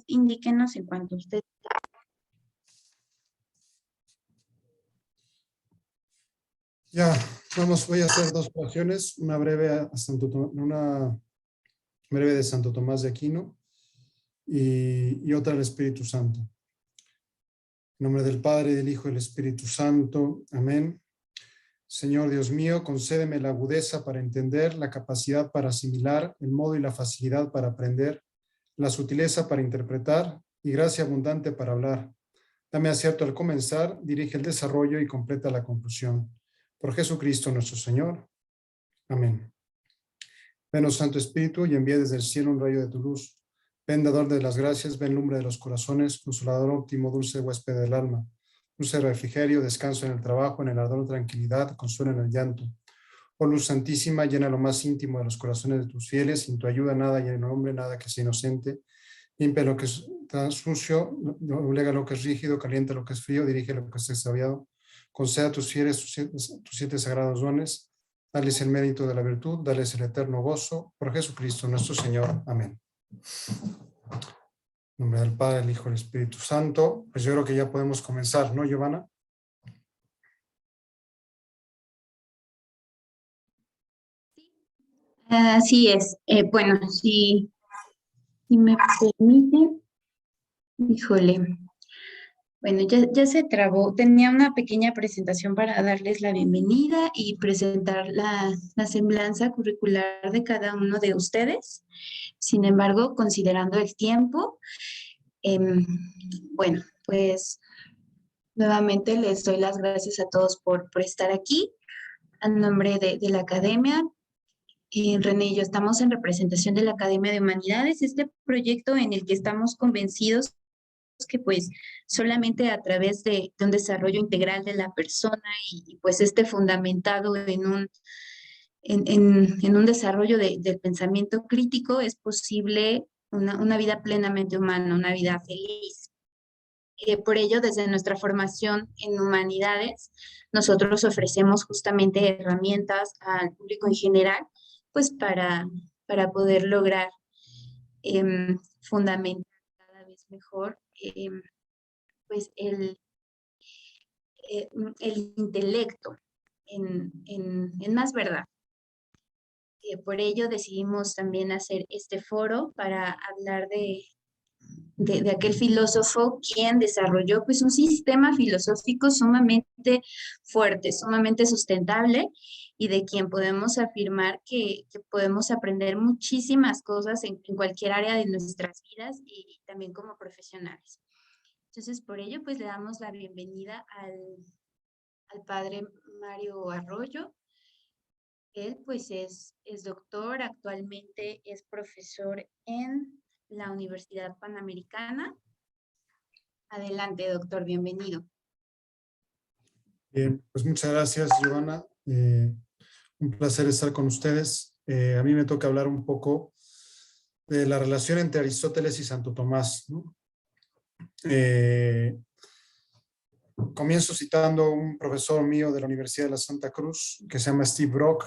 indíquenos en cuanto usted. Ya, voy a hacer dos oraciones, una breve de Santo Tomás de Aquino y otra del Espíritu Santo. En nombre del Padre, del Hijo y del Espíritu Santo. Amén. Señor Dios mío, concédeme la agudeza para entender, la capacidad para asimilar, el modo y la facilidad para aprender, la sutileza para interpretar y gracia abundante para hablar. Dame acierto al comenzar, dirige el desarrollo y completa la conclusión. Por Jesucristo nuestro Señor. Amén. Ven, oh Santo Espíritu, y envía desde el cielo un rayo de tu luz. Ven, dador de las gracias, ven, lumbre de los corazones, consolador óptimo, dulce huésped del alma. Dulce refrigerio, descanso en el trabajo, en el ardor, tranquilidad, consuelo en el llanto. Oh luz santísima, llena lo más íntimo de los corazones de tus fieles, sin tu ayuda nada y en el hombre nada que sea inocente. Limpia lo que es sucio, doblega lo que es rígido, calienta lo que es frío, dirige lo que es extraviado. Conceda a tus fieles tus siete sagrados dones. Dales el mérito de la virtud, dales el eterno gozo. Por Jesucristo nuestro Señor. Amén. En nombre del Padre, el Hijo y el Espíritu Santo. Pues yo creo que ya podemos comenzar, ¿no, Giovanna? Así es. Bueno, si me permite, híjole. Bueno, ya se trabó. Tenía una pequeña presentación para darles la bienvenida y presentar la semblanza curricular de cada uno de ustedes. Sin embargo, considerando el tiempo, bueno, pues nuevamente les doy las gracias a todos por estar aquí. A nombre de la academia, René y yo estamos en representación de la Academia de Humanidades, este proyecto en el que estamos convencidos que pues solamente a través de un desarrollo integral de la persona y pues fundamentado en un desarrollo del pensamiento crítico es posible una vida plenamente humana, una vida feliz. Por ello, desde nuestra formación en humanidades, nosotros ofrecemos justamente herramientas al público en general, pues para poder lograr fundamentar cada vez mejor pues el intelecto en más verdad. Por ello decidimos también hacer este foro para hablar de aquel filósofo quien desarrolló pues un sistema filosófico sumamente fuerte, sumamente sustentable y de quien podemos afirmar que podemos aprender muchísimas cosas en cualquier área de nuestras vidas y también como profesionales. Entonces, por ello, pues le damos la bienvenida al padre Mario Arroyo. Él, pues, es doctor, actualmente es profesor en la Universidad Panamericana. Adelante, doctor, bienvenido. Bien, pues muchas gracias, Giovanna. Un placer estar con ustedes. A mí me toca hablar un poco de la relación entre Aristóteles y Santo Tomás, ¿no? Comienzo citando un profesor mío de la Universidad de la Santa Cruz, que se llama Steve Brock,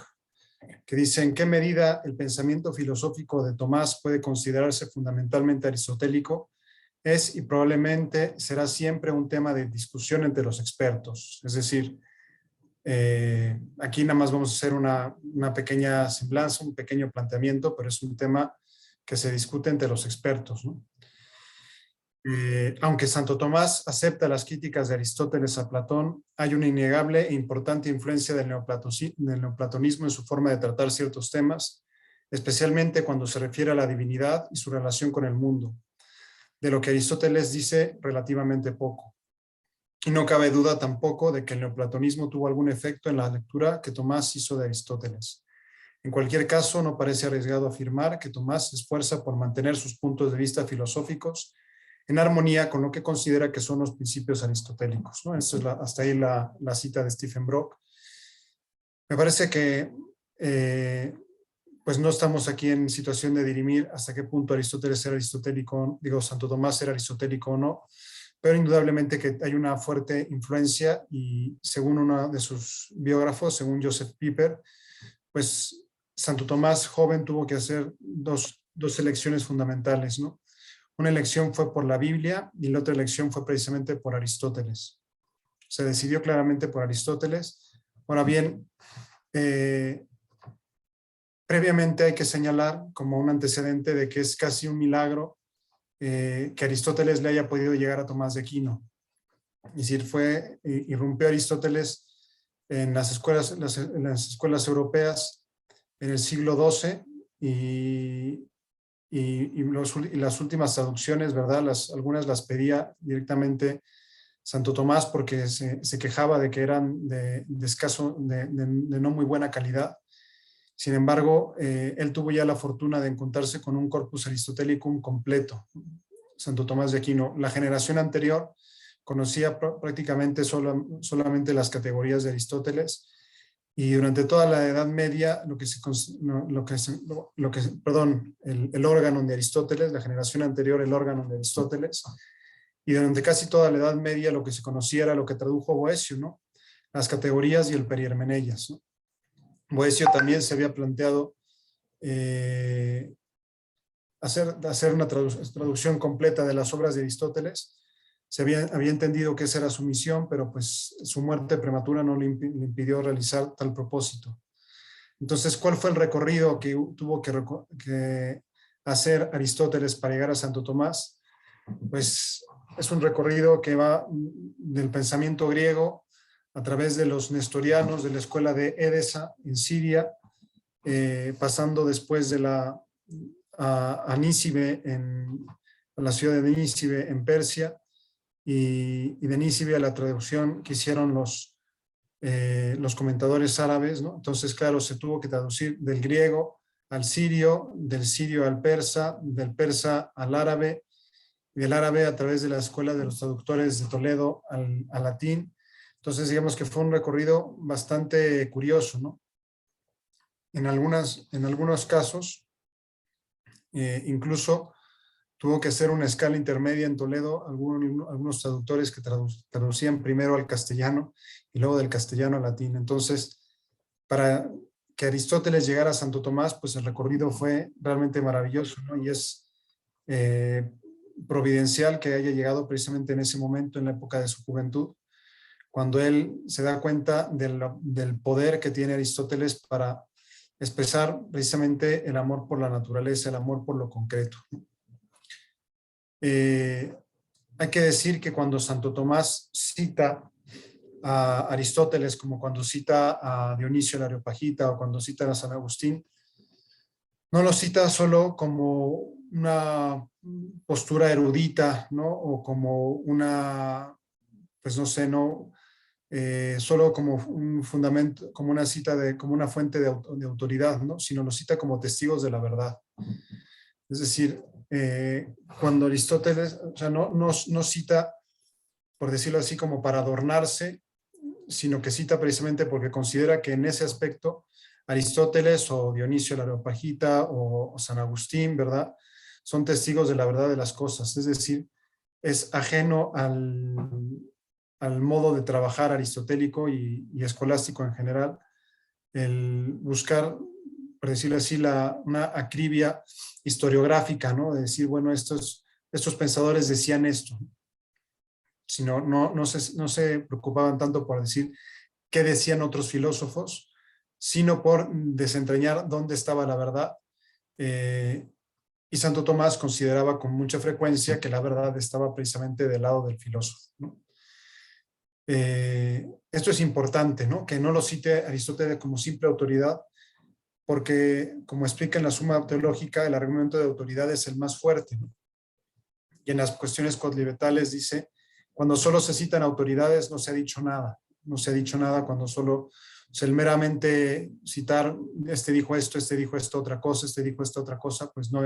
que dice: ¿en qué medida el pensamiento filosófico de Tomás puede considerarse fundamentalmente aristotélico? Es y probablemente será siempre un tema de discusión entre los expertos. Es decir, aquí nada más vamos a hacer una pequeña semblanza, un pequeño planteamiento, pero es un tema que se discute entre los expertos, ¿no? Aunque Santo Tomás acepta las críticas de Aristóteles a Platón, hay una innegable e importante influencia del neoplatonismo en su forma de tratar ciertos temas, especialmente cuando se refiere a la divinidad y su relación con el mundo, de lo que Aristóteles dice relativamente poco. Y no cabe duda tampoco de que el neoplatonismo tuvo algún efecto en la lectura que Tomás hizo de Aristóteles. En cualquier caso, no parece arriesgado afirmar que Tomás se esfuerza por mantener sus puntos de vista filosóficos en armonía con lo que considera que son los principios aristotélicos, ¿no? Esto es hasta ahí la cita de Stephen Brock. Me parece que pues no estamos aquí en situación de dirimir hasta qué punto Aristóteles era aristotélico, Santo Tomás era aristotélico o no, pero indudablemente que hay una fuerte influencia y según uno de sus biógrafos, según Joseph Pieper, pues Santo Tomás joven tuvo que hacer dos elecciones fundamentales, ¿no? Una elección fue por la Biblia y la otra elección fue precisamente por Aristóteles. Se decidió claramente por Aristóteles. Ahora bien, previamente hay que señalar como un antecedente de que es casi un milagro que Aristóteles le haya podido llegar a Tomás de Aquino. Es decir, irrumpió Aristóteles en las escuelas europeas en el siglo XII y las últimas traducciones, ¿verdad? Algunas las pedía directamente Santo Tomás porque se quejaba de que eran de no muy buena calidad. Sin embargo, él tuvo ya la fortuna de encontrarse con un corpus aristotelicum completo, Santo Tomás de Aquino. La generación anterior conocía prácticamente solamente las categorías de Aristóteles, y durante toda la Edad Media el órgano de Aristóteles, la generación anterior el órgano de Aristóteles, y durante casi toda la Edad Media lo que se conocía era lo que tradujo Boecio, ¿no? Las categorías y el perihermeneias, ¿no? Boecio también se había planteado hacer una traducción completa de las obras de Aristóteles. Se había entendido que esa era su misión, pero pues su muerte prematura no le impidió realizar tal propósito. Entonces, ¿cuál fue el recorrido que tuvo que hacer Aristóteles para llegar a Santo Tomás? Pues es un recorrido que va del pensamiento griego a través de los nestorianos de la escuela de Edesa en Siria, pasando después a Nícibe, a la ciudad de Nícibe en Persia, y de Nícibe a la traducción que hicieron los comentadores árabes, ¿no? Entonces, claro, se tuvo que traducir del griego al sirio, del sirio al persa, del persa al árabe, y del árabe a través de la escuela de los traductores de Toledo al latín. Entonces, digamos que fue un recorrido bastante curioso, ¿no? En algunos casos, incluso tuvo que hacer una escala intermedia en Toledo, algunos traductores que traducían primero al castellano y luego del castellano al latín. Entonces, para que Aristóteles llegara a Santo Tomás, pues el recorrido fue realmente maravilloso, ¿no? Y es providencial que haya llegado precisamente en ese momento, en la época de su juventud, cuando él se da cuenta del poder que tiene Aristóteles para expresar precisamente el amor por la naturaleza, el amor por lo concreto. Hay que decir que cuando Santo Tomás cita a Aristóteles, como cuando cita a Dionisio el Areopagita o cuando cita a San Agustín, no lo cita solo como una postura erudita, ¿no? O como una, pues no sé, no, solo como un fundamento, como una cita como una fuente de autoridad, ¿no? Sino lo cita como testigos de la verdad. Es decir, cuando Aristóteles, o sea, no cita, por decirlo así, como para adornarse, sino que cita precisamente porque considera que en ese aspecto Aristóteles o Dionisio el Areopagita o San Agustín, ¿verdad? Son testigos de la verdad de las cosas. Es decir, es ajeno al modo de trabajar aristotélico y escolástico en general, el buscar, por decirlo así, una acribia historiográfica, ¿no? De decir, bueno, estos pensadores decían esto, sino no se preocupaban tanto por decir qué decían otros filósofos, sino por desentrañar dónde estaba la verdad. Y Santo Tomás consideraba con mucha frecuencia que la verdad estaba precisamente del lado del filósofo, ¿no? Esto es importante, ¿no? Que no lo cite Aristóteles como simple autoridad, porque, como explica en la Suma Teológica, el argumento de autoridad es el más fuerte, ¿no? Y en las cuestiones codlibetales dice, cuando solo se citan autoridades no se ha dicho nada. No se ha dicho nada cuando solo, o sea, el meramente citar, este dijo esto, otra cosa, este dijo esta otra cosa, pues no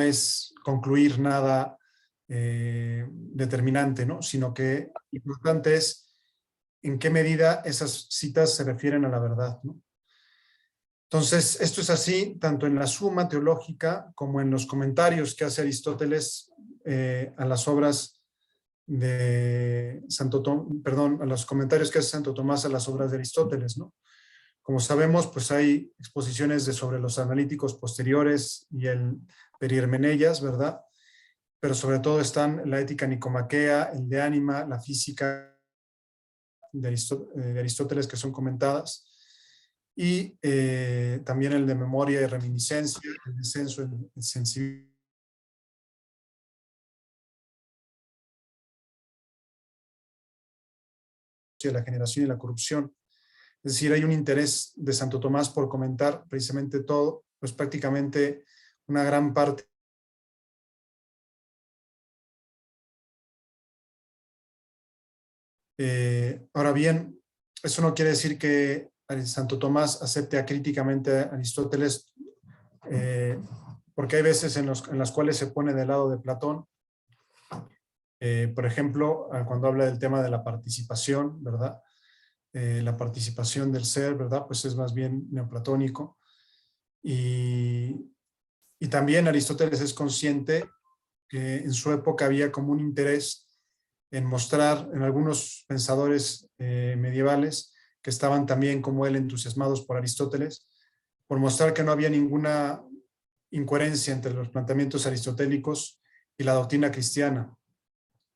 es concluir nada determinante, ¿no? Sino que lo importante es en qué medida esas citas se refieren a la verdad, ¿no? Entonces, esto es así tanto en la Suma Teológica como en los comentarios que hace Aristóteles a las obras de a los comentarios que hace Santo Tomás a las obras de Aristóteles, ¿no? Como sabemos, pues hay exposiciones sobre los analíticos posteriores y el Perihermeneias, ¿verdad? Pero sobre todo están la ética nicomaquea, el de ánima, la física de Aristóteles, que son comentadas, y también el de memoria y reminiscencia, el descenso, el sensibilidad, la generación y la corrupción. Es decir, hay un interés de Santo Tomás por comentar precisamente todo, pues prácticamente una gran parte. Ahora bien, eso no quiere decir que Santo Tomás acepte acríticamente a Aristóteles, porque hay veces en las cuales se pone del lado de Platón. Por ejemplo, cuando habla del tema de la participación, ¿verdad? La participación del ser, ¿verdad? Pues es más bien neoplatónico. Y también Aristóteles es consciente que en su época había como un interés en mostrar en algunos pensadores medievales que estaban también como él entusiasmados por Aristóteles, por mostrar que no había ninguna incoherencia entre los planteamientos aristotélicos y la doctrina cristiana.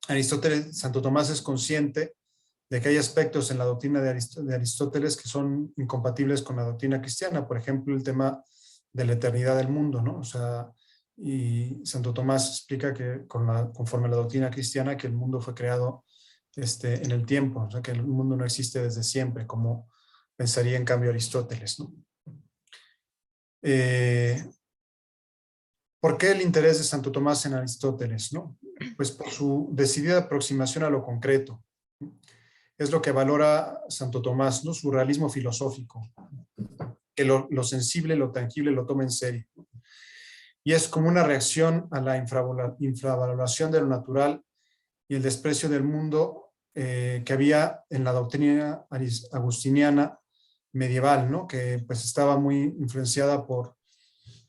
Aristóteles, Santo Tomás es consciente de que hay aspectos en la doctrina de Aristóteles que son incompatibles con la doctrina cristiana, por ejemplo, el tema de la eternidad del mundo, ¿no? O sea, y Santo Tomás explica que conforme a la doctrina cristiana, que el mundo fue creado en el tiempo, o sea, que el mundo no existe desde siempre, como pensaría en cambio Aristóteles, ¿no? ¿Por qué el interés de Santo Tomás en Aristóteles, no? Pues por su decidida aproximación a lo concreto. Es lo que valora Santo Tomás, ¿no? Su realismo filosófico, que lo sensible, lo tangible lo toma en serio. Y es como una reacción a la infravaloración de lo natural y el desprecio del mundo que había en la doctrina agustiniana medieval, ¿no? Que pues estaba muy influenciada por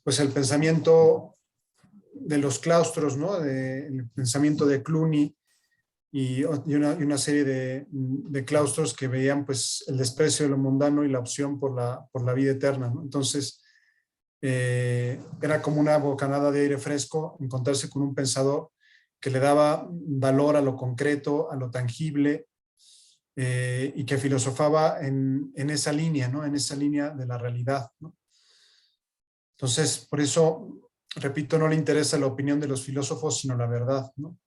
pues el pensamiento de los claustros, ¿no? El pensamiento de Cluny y una serie de claustros que veían pues el desprecio de lo mundano y la opción por la vida eterna, ¿no? Entonces, era como una bocanada de aire fresco encontrarse con un pensador que le daba valor a lo concreto, a lo tangible, y que filosofaba en esa línea, ¿no? En esa línea de la realidad, ¿no? Entonces, por eso, repito, no le interesa la opinión de los filósofos, sino la verdad, ¿no?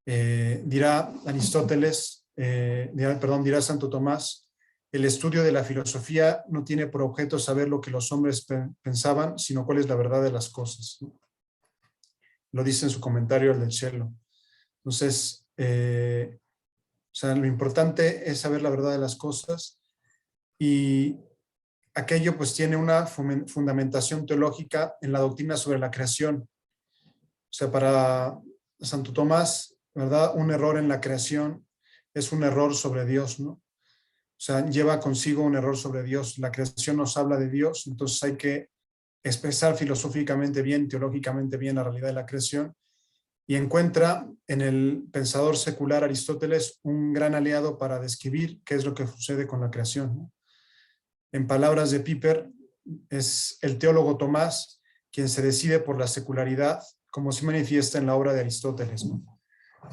Dirá Aristóteles, dirá Santo Tomás, el estudio de la filosofía no tiene por objeto saber lo que los hombres pensaban, sino cuál es la verdad de las cosas, ¿no? Lo dice en su comentario al del cielo. Entonces, o sea, lo importante es saber la verdad de las cosas, y aquello pues tiene una fundamentación teológica en la doctrina sobre la creación. O sea, para Santo Tomás, ¿verdad? Un error en la creación es un error sobre Dios, ¿no? O sea, lleva consigo un error sobre Dios. La creación nos habla de Dios, entonces hay que expresar filosóficamente bien, teológicamente bien la realidad de la creación, y encuentra en el pensador secular Aristóteles un gran aliado para describir qué es lo que sucede con la creación, ¿no? En palabras de Piper, es el teólogo Tomás quien se decide por la secularidad, como se manifiesta en la obra de Aristóteles, ¿no?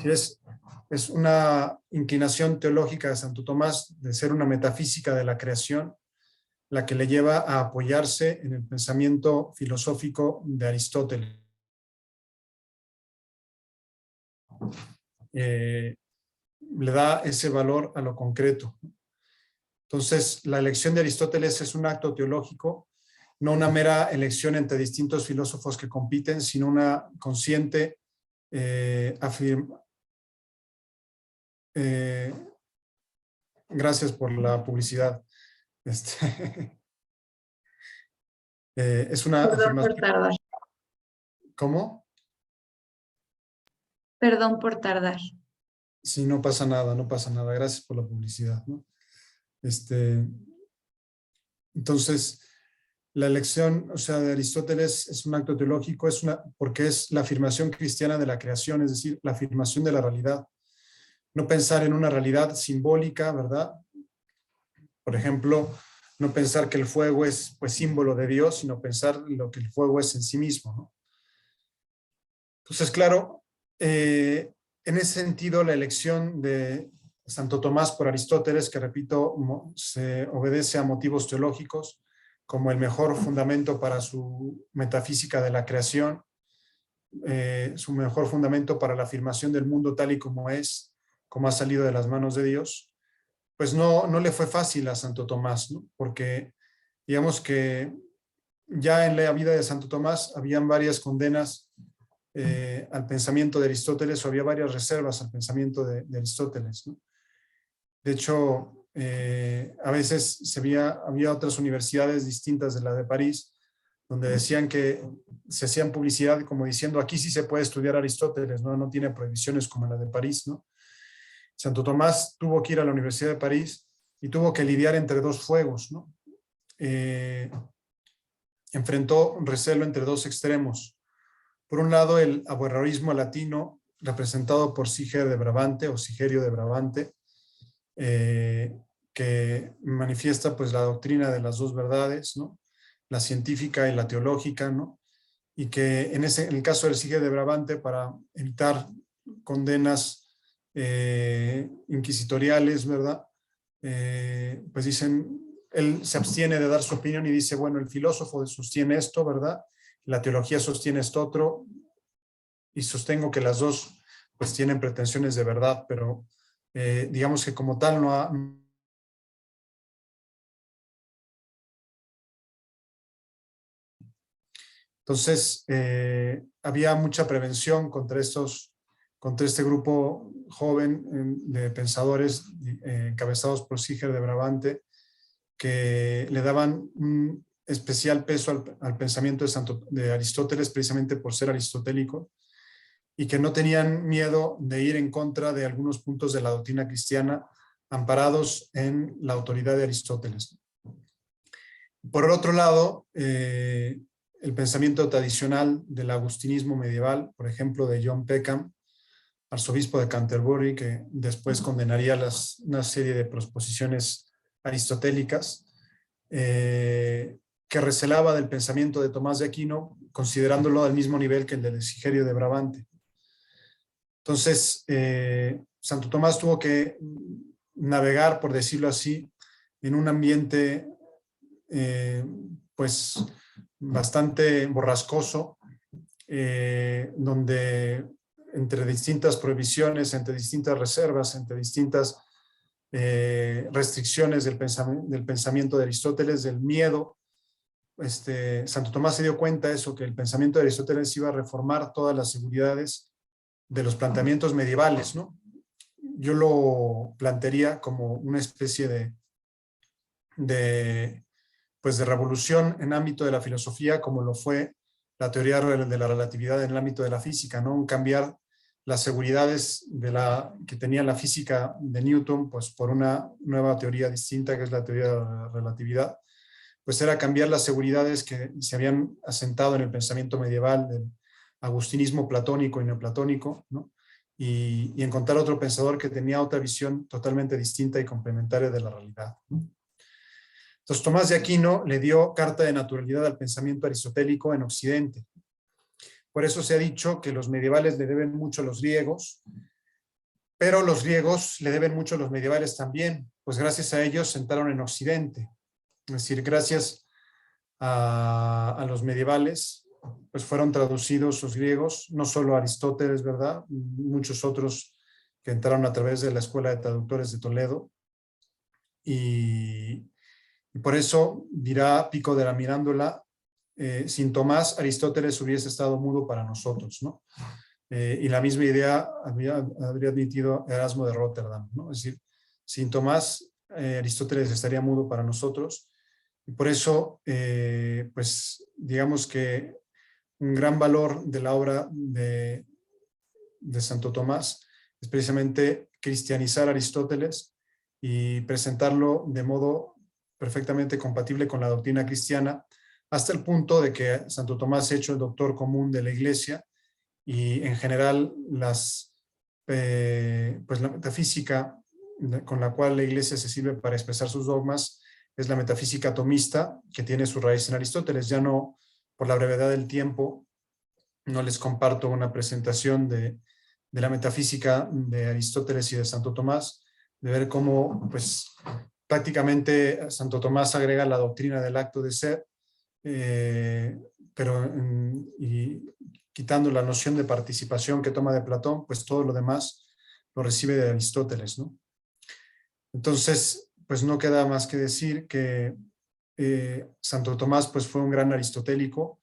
Es una inclinación teológica de Santo Tomás de ser una metafísica de la creación, la que le lleva a apoyarse en el pensamiento filosófico de Aristóteles. Le da ese valor a lo concreto. Entonces, la elección de Aristóteles es un acto teológico, no una mera elección entre distintos filósofos que compiten, sino una consciente gracias por la publicidad. Es una Perdón por afirmación. tardar. ¿Cómo? Perdón por tardar. Sí, no pasa nada, no pasa nada. Gracias por la publicidad, ¿no? Entonces, la elección, o sea, de Aristóteles es un acto teológico, porque es la afirmación cristiana de la creación, es decir, la afirmación de la realidad. No pensar en una realidad simbólica, ¿verdad? Por ejemplo, no pensar que el fuego es pues símbolo de Dios, sino pensar lo que el fuego es en sí mismo, ¿no? Entonces, claro, en ese sentido, la elección de Santo Tomás por Aristóteles, que repito, se obedece a motivos teológicos, como el mejor fundamento para su metafísica de la creación, su mejor fundamento para la afirmación del mundo tal y como es, como ha salido de las manos de Dios, pues no le fue fácil a Santo Tomás, ¿no? Porque digamos que ya en la vida de Santo Tomás habían varias condenas al pensamiento de Aristóteles, o había varias reservas al pensamiento de Aristóteles, ¿no? De hecho, a veces había otras universidades distintas de la de París, donde decían que se hacían publicidad como diciendo, aquí sí se puede estudiar Aristóteles, ¿no? No tiene prohibiciones como la de París, ¿no? Santo Tomás tuvo que ir a la Universidad de París y tuvo que lidiar entre dos fuegos, ¿no? Enfrentó un recelo entre dos extremos. Por un lado, el averroísmo latino, representado por Siger de Brabante o Sigerio de Brabante, que manifiesta pues la doctrina de las dos verdades, ¿no? La científica y la teológica, ¿no? Y que en el caso del Siger de Brabante, para evitar condenas inquisitoriales, ¿verdad? Pues dicen, él se abstiene de dar su opinión y dice, bueno, el filósofo sostiene esto, ¿verdad? La teología sostiene esto otro, y sostengo que las dos pues tienen pretensiones de verdad, pero digamos que como tal no ha... Entonces, había mucha prevención contra este grupo joven de pensadores encabezados por Siger de Brabante, que le daban un especial peso al pensamiento de Aristóteles, precisamente por ser aristotélico, y que no tenían miedo de ir en contra de algunos puntos de la doctrina cristiana amparados en la autoridad de Aristóteles. Por otro lado, el pensamiento tradicional del agustinismo medieval, por ejemplo, de John Peckham, arzobispo de Canterbury, que después condenaría una serie de proposiciones aristotélicas, que recelaba del pensamiento de Tomás de Aquino, considerándolo al mismo nivel que el de Sigerio de Brabante. Entonces, Santo Tomás tuvo que navegar, por decirlo así, en un ambiente pues bastante borrascoso, donde entre distintas prohibiciones, entre distintas reservas, entre distintas restricciones del pensamiento de Aristóteles, del miedo, Santo Tomás se dio cuenta de eso, que el pensamiento de Aristóteles iba a reformar todas las seguridades de los planteamientos medievales, ¿no? Yo lo plantearía como una especie de revolución en ámbito de la filosofía, como lo fue la teoría de la relatividad en el ámbito de la física, ¿no? Un cambiar las seguridades que tenía la física de Newton, pues por una nueva teoría distinta, que es la teoría de la relatividad, pues era cambiar las seguridades que se habían asentado en el pensamiento medieval del agustinismo platónico y neoplatónico, ¿no? Y encontrar otro pensador que tenía otra visión totalmente distinta y complementaria de la realidad, ¿no? Entonces, Tomás de Aquino le dio carta de naturalidad al pensamiento aristotélico en Occidente. Por eso se ha dicho que los medievales le deben mucho a los griegos, pero los griegos le deben mucho a los medievales también, pues gracias a ellos sentaron en Occidente. Es decir, gracias a los medievales, pues fueron traducidos los griegos, no solo Aristóteles, ¿verdad? Muchos otros que entraron a través de la Escuela de Traductores de Toledo. Y por eso dirá Pico de la Mirándola, sin Tomás, Aristóteles hubiese estado mudo para nosotros, ¿no? Y la misma idea habría admitido Erasmo de Rotterdam, ¿no? Es decir, sin Tomás, Aristóteles estaría mudo para nosotros. Y por eso, pues digamos que un gran valor de la obra de Santo Tomás es precisamente cristianizar a Aristóteles y presentarlo de modo perfectamente compatible con la doctrina cristiana, hasta el punto de que Santo Tomás se ha hecho el doctor común de la Iglesia, y en general pues la metafísica con la cual la Iglesia se sirve para expresar sus dogmas es la metafísica tomista, que tiene su raíz en Aristóteles. Ya no, por la brevedad del tiempo, no les comparto una presentación de la metafísica de Aristóteles y de Santo Tomás, de ver cómo pues, prácticamente Santo Tomás agrega la doctrina del acto de ser, pero y quitando la noción de participación que toma de Platón, pues todo lo demás lo recibe de Aristóteles, ¿no? Entonces, pues no queda más que decir que Santo Tomás pues fue un gran aristotélico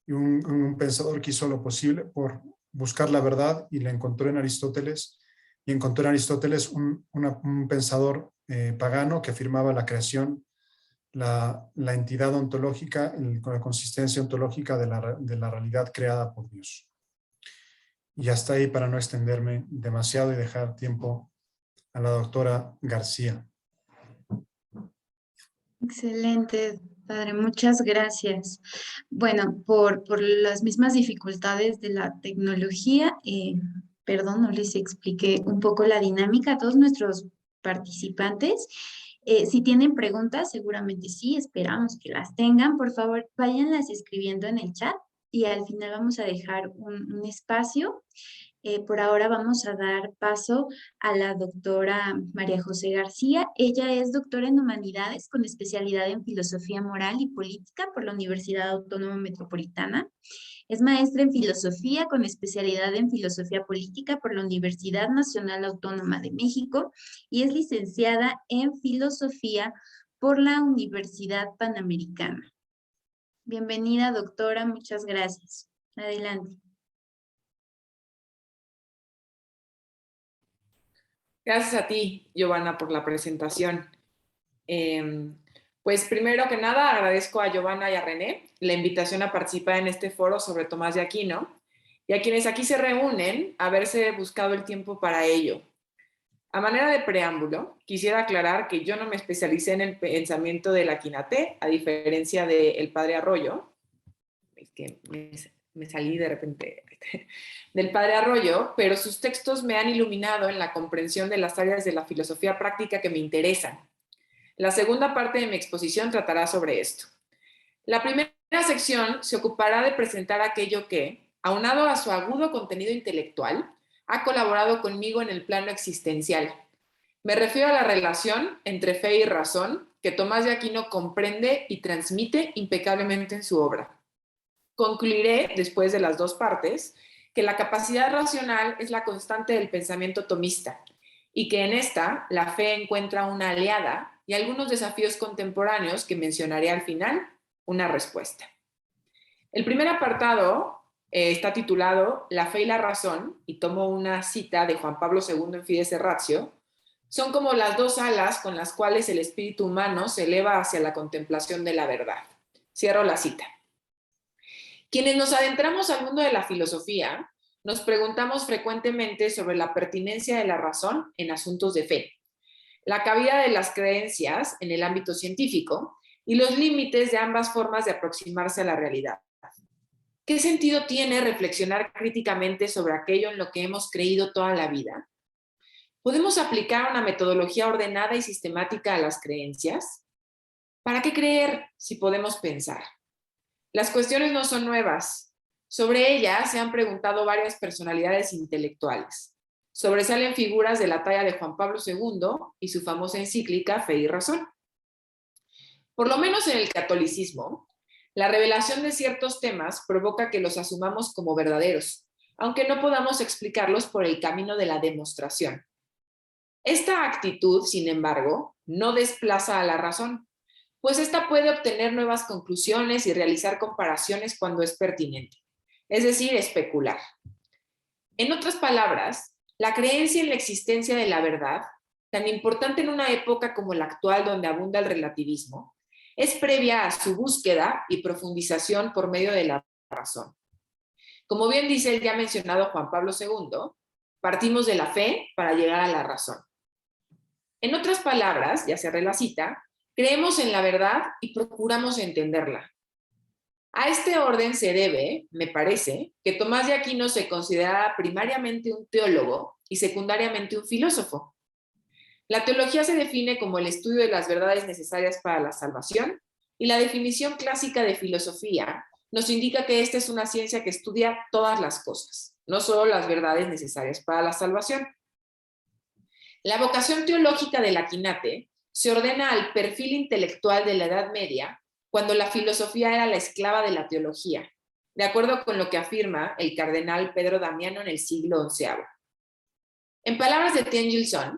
y un pensador que hizo lo posible por buscar la verdad y la encontró en Aristóteles, y encontró en Aristóteles un pensador pagano que afirmaba la creación, la entidad ontológica, con la consistencia ontológica de la realidad creada por Dios. Y hasta ahí, para no extenderme demasiado y dejar tiempo a la doctora García. Excelente, padre, muchas gracias. Bueno, por las mismas dificultades de la tecnología, perdón, no les expliqué un poco la dinámica a todos nuestros participantes. Si tienen preguntas, seguramente sí, esperamos que las tengan. Por favor, váyanlas escribiendo en el chat y al final vamos a dejar un espacio. Por ahora vamos a dar paso a la doctora María José García. Ella es doctora en Humanidades con especialidad en Filosofía Moral y Política por la Universidad Autónoma Metropolitana. Es maestra en Filosofía con especialidad en Filosofía Política por la Universidad Nacional Autónoma de México y es licenciada en Filosofía por la Universidad Panamericana. Bienvenida, doctora. Muchas gracias. Adelante. Gracias a ti, Giovanna, por la presentación. Pues primero que nada, agradezco a Giovanna y a René la invitación a participar en este foro sobre Tomás de Aquino y a quienes aquí se reúnen haberse buscado el tiempo para ello. A manera de preámbulo, quisiera aclarar que yo no me especialicé en el pensamiento del Aquinate, a diferencia del padre Arroyo. Es que me salí de repente del padre Arroyo, pero sus textos me han iluminado en la comprensión de las áreas de la filosofía práctica que me interesan. La segunda parte de mi exposición tratará sobre esto. La primera sección se ocupará de presentar aquello que, aunado a su agudo contenido intelectual, ha colaborado conmigo en el plano existencial. Me refiero a la relación entre fe y razón que Tomás de Aquino comprende y transmite impecablemente en su obra. Concluiré, después de las dos partes, que la capacidad racional es la constante del pensamiento tomista y que en esta la fe encuentra una aliada y algunos desafíos contemporáneos que mencionaré al final, una respuesta. El primer apartado está titulado La fe y la razón, y tomo una cita de Juan Pablo II en Fides et Ratio. Son como las dos alas con las cuales el espíritu humano se eleva hacia la contemplación de la verdad. Cierro la cita. Quienes nos adentramos al mundo de la filosofía, nos preguntamos frecuentemente sobre la pertinencia de la razón en asuntos de fe, la cabida de las creencias en el ámbito científico y los límites de ambas formas de aproximarse a la realidad. ¿Qué sentido tiene reflexionar críticamente sobre aquello en lo que hemos creído toda la vida? ¿Podemos aplicar una metodología ordenada y sistemática a las creencias? ¿Para qué creer si podemos pensar? Las cuestiones no son nuevas. Sobre ellas se han preguntado varias personalidades intelectuales. Sobresalen figuras de la talla de Juan Pablo II y su famosa encíclica Fe y Razón. Por lo menos en el catolicismo, la revelación de ciertos temas provoca que los asumamos como verdaderos, aunque no podamos explicarlos por el camino de la demostración. Esta actitud, sin embargo, no desplaza a la razón, pues ésta puede obtener nuevas conclusiones y realizar comparaciones cuando es pertinente, es decir, especular. En otras palabras, la creencia en la existencia de la verdad, tan importante en una época como la actual donde abunda el relativismo, es previa a su búsqueda y profundización por medio de la razón. Como bien dice el ya mencionado Juan Pablo II, partimos de la fe para llegar a la razón. En otras palabras, ya cerré la cita, creemos en la verdad y procuramos entenderla. A este orden se debe, me parece, que Tomás de Aquino se consideraba primariamente un teólogo y secundariamente un filósofo. La teología se define como el estudio de las verdades necesarias para la salvación y la definición clásica de filosofía nos indica que esta es una ciencia que estudia todas las cosas, no solo las verdades necesarias para la salvación. La vocación teológica del Akinate se ordena al perfil intelectual de la Edad Media, cuando la filosofía era la esclava de la teología, de acuerdo con lo que afirma el cardenal Pedro Damiano en el siglo XI. En palabras de Tien Gilson,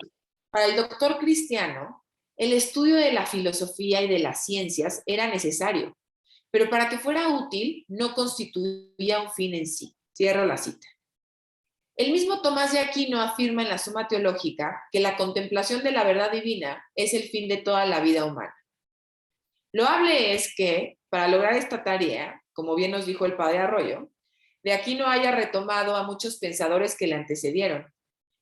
para el doctor cristiano, el estudio de la filosofía y de las ciencias era necesario, pero para que fuera útil no constituía un fin en sí. Cierro la cita. El mismo Tomás de Aquino afirma en la Suma Teológica que la contemplación de la verdad divina es el fin de toda la vida humana. Loable es que, para lograr esta tarea, como bien nos dijo el padre Arroyo, de Aquino haya retomado a muchos pensadores que le antecedieron.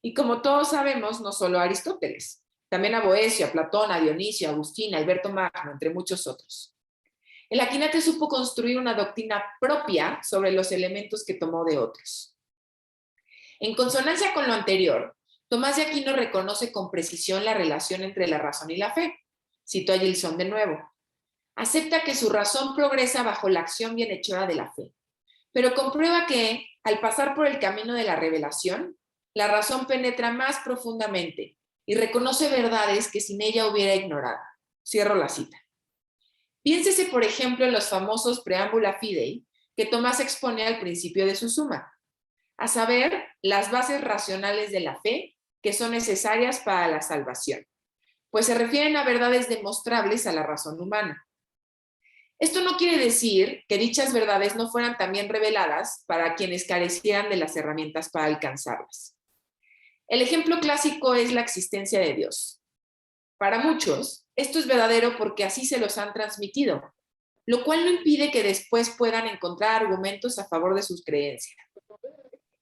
Y como todos sabemos, no solo a Aristóteles, también a Boecio, a Platón, a Dionisio, a Agustín, a Alberto Magno, entre muchos otros. El Akinate supo construir una doctrina propia sobre los elementos que tomó de otros. En consonancia con lo anterior, Tomás de Aquino reconoce con precisión la relación entre la razón y la fe. Cito a Gilson de nuevo. Acepta que su razón progresa bajo la acción bienhechora de la fe, pero comprueba que, al pasar por el camino de la revelación, la razón penetra más profundamente y reconoce verdades que sin ella hubiera ignorado. Cierro la cita. Piénsese, por ejemplo, en los famosos Preambula Fidei que Tomás expone al principio de su Suma, a saber, las bases racionales de la fe que son necesarias para la salvación, pues se refieren a verdades demostrables a la razón humana. Esto no quiere decir que dichas verdades no fueran también reveladas para quienes carecieran de las herramientas para alcanzarlas. El ejemplo clásico es la existencia de Dios. Para muchos, esto es verdadero porque así se los han transmitido, lo cual no impide que después puedan encontrar argumentos a favor de sus creencias.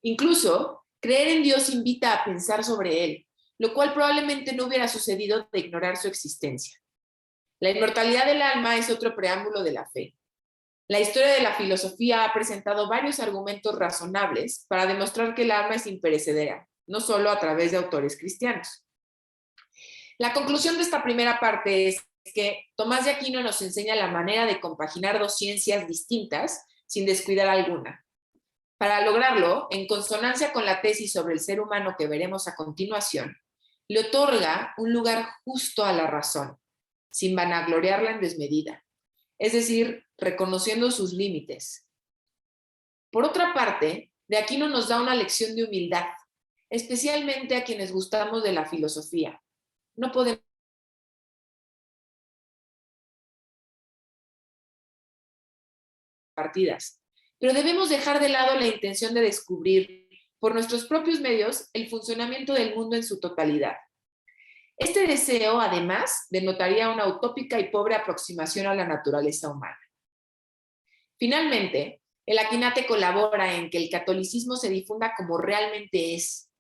Incluso, creer en Dios invita a pensar sobre Él, lo cual probablemente no hubiera sucedido de ignorar su existencia. La inmortalidad del alma es otro preámbulo de la fe. La historia de la filosofía ha presentado varios argumentos razonables para demostrar que el alma es imperecedera, no solo a través de autores cristianos. La conclusión de esta primera parte es que Tomás de Aquino nos enseña la manera de compaginar dos ciencias distintas sin descuidar alguna. Para lograrlo, en consonancia con la tesis sobre el ser humano que veremos a continuación, le otorga un lugar justo a la razón, sin vanagloriarla en desmedida, es decir, reconociendo sus límites. Por otra parte, de Aquino nos da una lección de humildad, especialmente a quienes gustamos de la filosofía. No podemos partidas, pero debemos dejar de lado la intención de descubrir, por nuestros propios medios, el funcionamiento del mundo en su totalidad. Este deseo, además, denotaría una utópica y pobre aproximación a la naturaleza humana. Finalmente, el Akinate colabora en que el catolicismo se difunda como realmente es,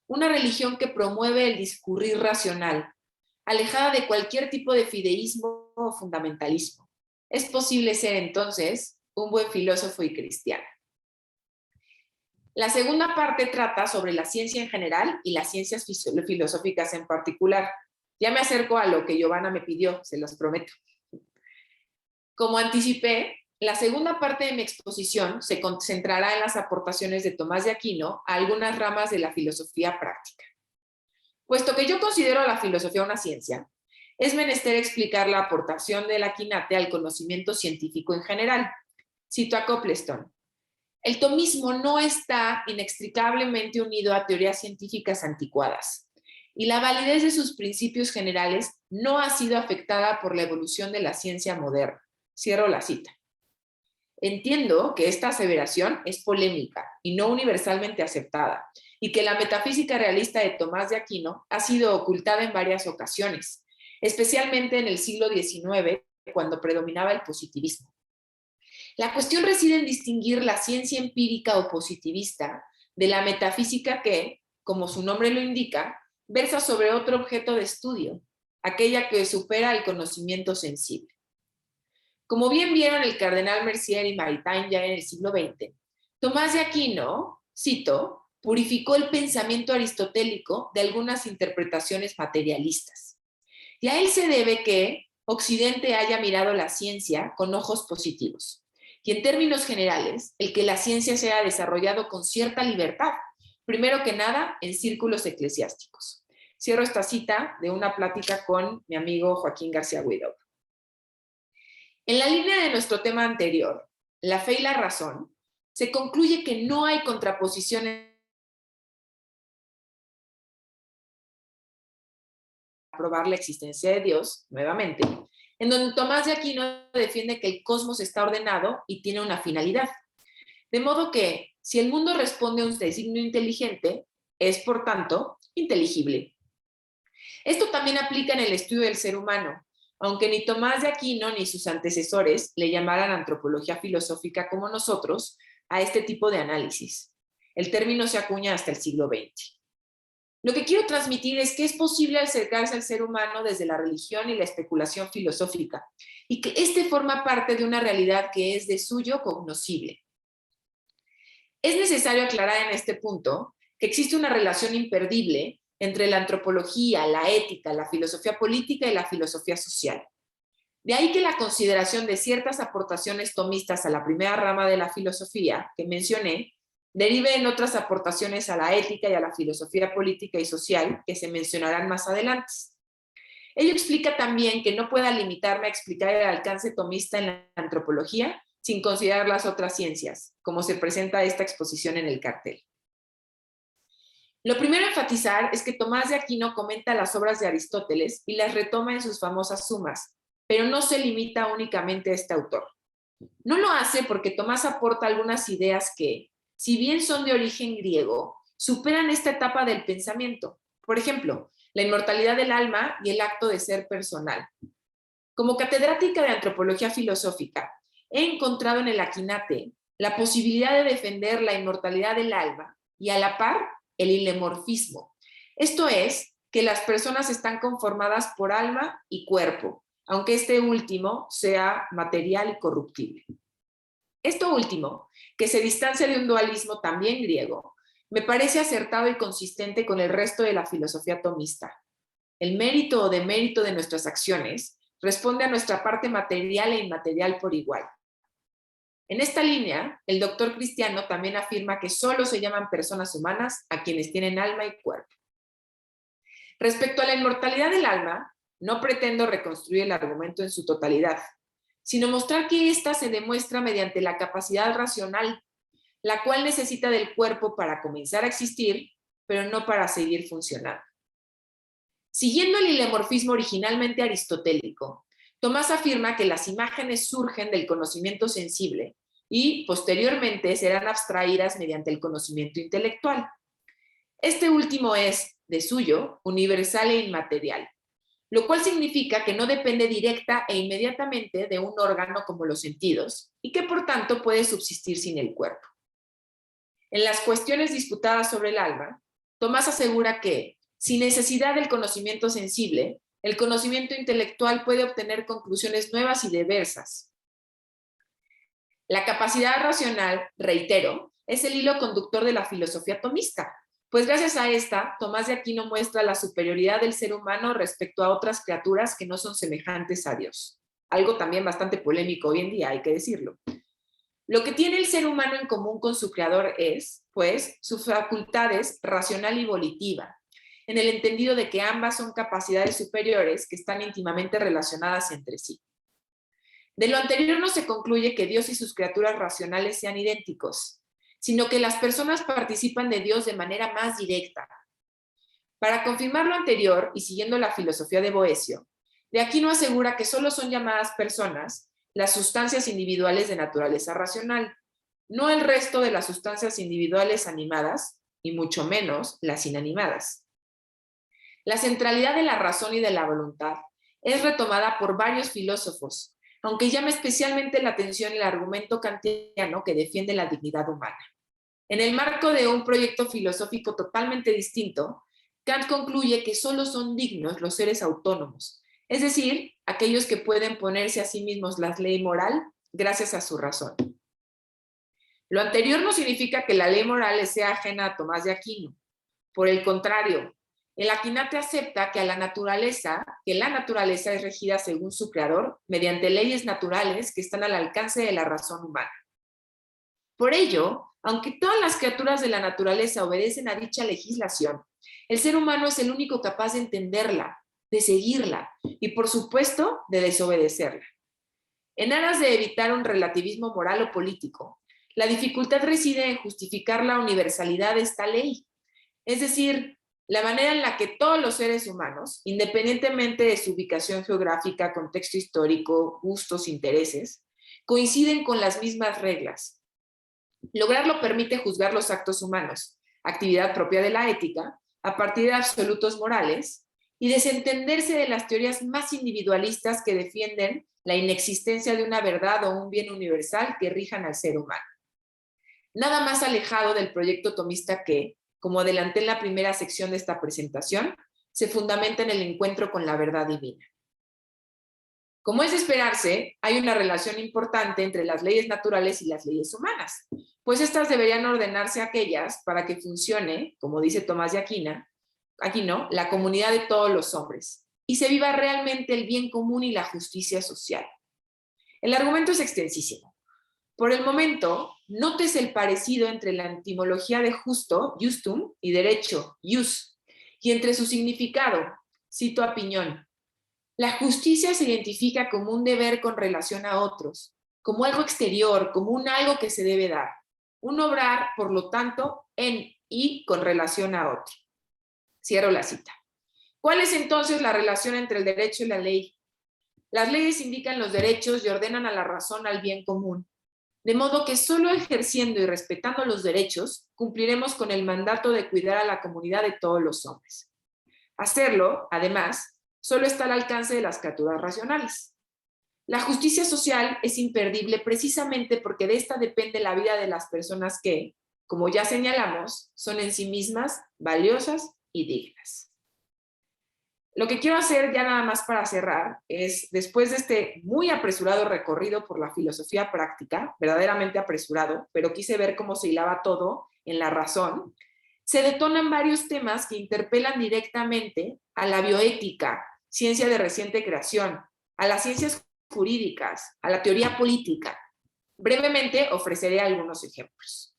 una religión que promueve el discurrir racional, alejada de cualquier tipo de fideísmo o fundamentalismo. Es posible ser, entonces, un buen filósofo y cristiano. La segunda parte trata sobre la ciencia en general y las ciencias filosóficas en particular. Ya me acerco a lo que Giovanna me pidió, se los prometo. Como anticipé, la segunda parte de mi exposición se concentrará en las aportaciones de Tomás de Aquino a algunas ramas de la filosofía práctica. Puesto que yo considero a la filosofía una ciencia, es menester explicar la aportación del Akinate al conocimiento científico en general. Cito a Copleston. El tomismo no está inextricablemente unido a teorías científicas anticuadas, y la validez de sus principios generales no ha sido afectada por la evolución de la ciencia moderna. Cierro la cita. Entiendo que esta aseveración es polémica y no universalmente aceptada, y que la metafísica realista de Tomás de Aquino ha sido ocultada en varias ocasiones, especialmente en el siglo XIX, cuando predominaba el positivismo. La cuestión reside en distinguir la ciencia empírica o positivista de la metafísica que, como su nombre lo indica, versa sobre otro objeto de estudio, aquella que supera el conocimiento sensible. Como bien vieron el cardenal Mercier y Maritain ya en el siglo XX, Tomás de Aquino, cito, purificó el pensamiento aristotélico de algunas interpretaciones materialistas. Y a él se debe que Occidente haya mirado la ciencia con ojos positivos y en términos generales, el que la ciencia se haya desarrollado con cierta libertad, primero que nada en círculos eclesiásticos. Cierro esta cita de una plática con mi amigo Joaquín García Guidó. En la línea de nuestro tema anterior, la fe y la razón, se concluye que no hay contraposiciones para probar la existencia de Dios, nuevamente, en donde Tomás de Aquino defiende que el cosmos está ordenado y tiene una finalidad. De modo que, si el mundo responde a un designio inteligente, es, por tanto, inteligible. Esto también aplica en el estudio del ser humano, aunque ni Tomás de Aquino ni sus antecesores le llamaran antropología filosófica como nosotros a este tipo de análisis. El término se acuña hasta el siglo XX. Lo que quiero transmitir es que es posible acercarse al ser humano desde la religión y la especulación filosófica, y que este forma parte de una realidad que es de suyo cognoscible. Es necesario aclarar en este punto que existe una relación imperdible entre la antropología, la ética, la filosofía política y la filosofía social. De ahí que la consideración de ciertas aportaciones tomistas a la primera rama de la filosofía que mencioné derive en otras aportaciones a la ética y a la filosofía política y social que se mencionarán más adelante. Ello explica también que no pueda limitarme a explicar el alcance tomista en la antropología sin considerar las otras ciencias, como se presenta esta exposición en el cartel. Lo primero a enfatizar es que Tomás de Aquino comenta las obras de Aristóteles y las retoma en sus famosas Sumas, pero no se limita únicamente a este autor. No lo hace porque Tomás aporta algunas ideas que, si bien son de origen griego, superan esta etapa del pensamiento. Por ejemplo, la inmortalidad del alma y el acto de ser personal. Como catedrática de antropología filosófica, he encontrado en el Aquinate la posibilidad de defender la inmortalidad del alma y a la par el ilemorfismo. Esto es, que las personas están conformadas por alma y cuerpo, aunque este último sea material y corruptible. Esto último, que se distancia de un dualismo también griego, me parece acertado y consistente con el resto de la filosofía tomista. El mérito o demérito de nuestras acciones responde a nuestra parte material e inmaterial por igual. En esta línea, el doctor Cristiano también afirma que solo se llaman personas humanas a quienes tienen alma y cuerpo. Respecto a la inmortalidad del alma, no pretendo reconstruir el argumento en su totalidad, sino mostrar que ésta se demuestra mediante la capacidad racional, la cual necesita del cuerpo para comenzar a existir, pero no para seguir funcionando. Siguiendo el ilemorfismo originalmente aristotélico, Tomás afirma que las imágenes surgen del conocimiento sensible y, posteriormente, serán abstraídas mediante el conocimiento intelectual. Este último es, de suyo, universal e inmaterial, lo cual significa que no depende directa e inmediatamente de un órgano como los sentidos y que, por tanto, puede subsistir sin el cuerpo. En las cuestiones disputadas sobre el alma, Tomás asegura que, sin necesidad del conocimiento sensible, el conocimiento intelectual puede obtener conclusiones nuevas y diversas. La capacidad racional, reitero, es el hilo conductor de la filosofía tomista, pues gracias a esta, Tomás de Aquino muestra la superioridad del ser humano respecto a otras criaturas que no son semejantes a Dios. Algo también bastante polémico hoy en día, hay que decirlo. Lo que tiene el ser humano en común con su creador es, pues, sus facultades racional y volitiva, en el entendido de que ambas son capacidades superiores que están íntimamente relacionadas entre sí. De lo anterior no se concluye que Dios y sus criaturas racionales sean idénticos, sino que las personas participan de Dios de manera más directa. Para confirmar lo anterior, y siguiendo la filosofía de Boecio, de Aquino asegura que solo son llamadas personas las sustancias individuales de naturaleza racional, no el resto de las sustancias individuales animadas, y mucho menos las inanimadas. La centralidad de la razón y de la voluntad es retomada por varios filósofos, aunque llama especialmente la atención el argumento kantiano que defiende la dignidad humana. En el marco de un proyecto filosófico totalmente distinto, Kant concluye que solo son dignos los seres autónomos, es decir, aquellos que pueden ponerse a sí mismos la ley moral gracias a su razón. Lo anterior no significa que la ley moral le sea ajena a Tomás de Aquino. Por el contrario, El Akinate acepta que la naturaleza es regida según su creador mediante leyes naturales que están al alcance de la razón humana. Por ello, aunque todas las criaturas de la naturaleza obedecen a dicha legislación, el ser humano es el único capaz de entenderla, de seguirla y, por supuesto, de desobedecerla. En aras de evitar un relativismo moral o político, la dificultad reside en justificar la universalidad de esta ley, es decir, la manera en la que todos los seres humanos, independientemente de su ubicación geográfica, contexto histórico, gustos, intereses, coinciden con las mismas reglas. Lograrlo permite juzgar los actos humanos, actividad propia de la ética, a partir de absolutos morales, y desentenderse de las teorías más individualistas que defienden la inexistencia de una verdad o un bien universal que rijan al ser humano. Nada más alejado del proyecto tomista que, como adelanté en la primera sección de esta presentación, se fundamenta en el encuentro con la verdad divina. Como es de esperarse, hay una relación importante entre las leyes naturales y las leyes humanas, pues estas deberían ordenarse aquellas para que funcione, como dice Tomás de Aquino, la comunidad de todos los hombres, y se viva realmente el bien común y la justicia social. El argumento es extensísimo. Por el momento, nótese el parecido entre la etimología de justo, justum, y derecho, jus, y entre su significado, cito a Piñón. La justicia se identifica como un deber con relación a otros, como algo exterior, como un algo que se debe dar. Un obrar, por lo tanto, en y con relación a otro. Cierro la cita. ¿Cuál es entonces la relación entre el derecho y la ley? Las leyes indican los derechos y ordenan a la razón al bien común. De modo que solo ejerciendo y respetando los derechos, cumpliremos con el mandato de cuidar a la comunidad de todos los hombres. Hacerlo, además, solo está al alcance de las criaturas racionales. La justicia social es imperdible precisamente porque de esta depende la vida de las personas que, como ya señalamos, son en sí mismas valiosas y dignas. Lo que quiero hacer ya nada más para cerrar es, después de este muy apresurado recorrido por la filosofía práctica, verdaderamente apresurado, pero quise ver cómo se hilaba todo en la razón, se detonan varios temas que interpelan directamente a la bioética, ciencia de reciente creación, a las ciencias jurídicas, a la teoría política. Brevemente ofreceré algunos ejemplos.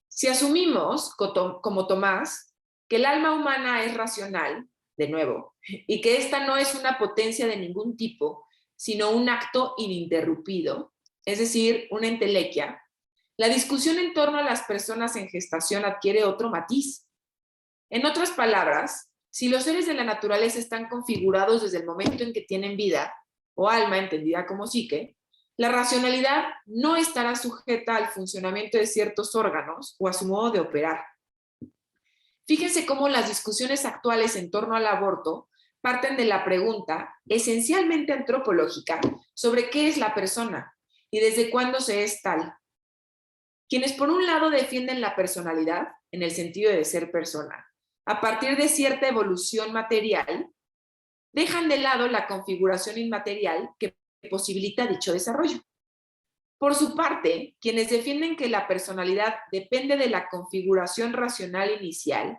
Si asumimos, como Tomás, que el alma humana es racional, de nuevo, y que esta no es una potencia de ningún tipo, sino un acto ininterrumpido, es decir, una entelequia, la discusión en torno a las personas en gestación adquiere otro matiz. En otras palabras, si los seres de la naturaleza están configurados desde el momento en que tienen vida, o alma entendida como psique, la racionalidad no estará sujeta al funcionamiento de ciertos órganos o a su modo de operar. Fíjense cómo las discusiones actuales en torno al aborto parten de la pregunta, esencialmente antropológica, sobre qué es la persona y desde cuándo se es tal. Quienes por un lado defienden la personalidad, en el sentido de ser persona, a partir de cierta evolución material, dejan de lado la configuración inmaterial que posibilita dicho desarrollo. Por su parte, quienes defienden que la personalidad depende de la configuración racional inicial,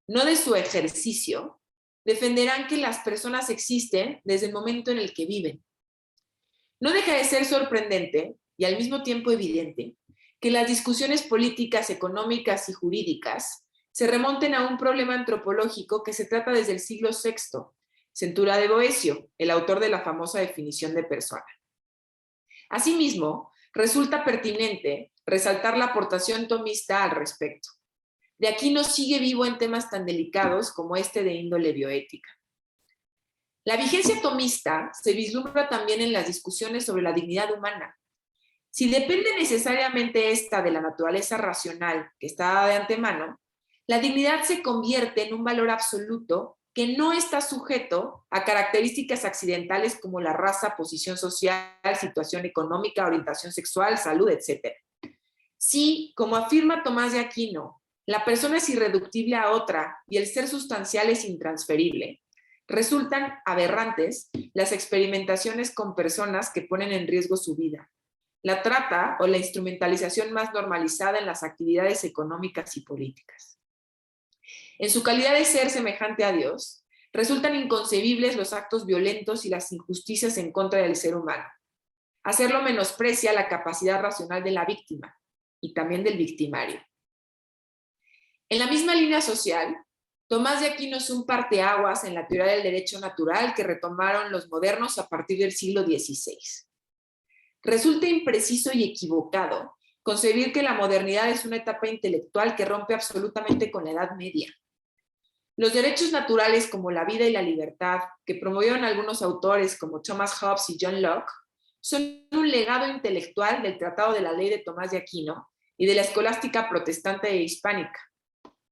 no de su ejercicio, defenderán que las personas existen desde el momento en el que viven. No deja de ser sorprendente, y al mismo tiempo evidente, que las discusiones políticas, económicas y jurídicas se remonten a un problema antropológico que se trata desde el siglo VI, Centura de Boecio, el autor de la famosa definición de persona. Asimismo, resulta pertinente resaltar la aportación tomista al respecto. De Aquino sigue vivo en temas tan delicados como este de índole bioética. La vigencia tomista se vislumbra también en las discusiones sobre la dignidad humana. Si depende necesariamente esta de la naturaleza racional que está dada de antemano, la dignidad se convierte en un valor absoluto que no está sujeto a características accidentales como la raza, posición social, situación económica, orientación sexual, salud, etc. Si, como afirma Tomás de Aquino, la persona es irreductible a otra y el ser sustancial es intransferible, resultan aberrantes las experimentaciones con personas que ponen en riesgo su vida, la trata o la instrumentalización más normalizada en las actividades económicas y políticas. En su calidad de ser semejante a Dios, resultan inconcebibles los actos violentos y las injusticias en contra del ser humano. Hacerlo menosprecia la capacidad racional de la víctima y también del victimario. En la misma línea social, Tomás de Aquino es un parteaguas en la teoría del derecho natural que retomaron los modernos a partir del siglo XVI. Resulta impreciso y equivocado concebir que la modernidad es una etapa intelectual que rompe absolutamente con la Edad Media. Los derechos naturales como la vida y la libertad, que promovieron algunos autores como Thomas Hobbes y John Locke, son un legado intelectual del Tratado de la Ley de Tomás de Aquino y de la escolástica protestante e hispánica.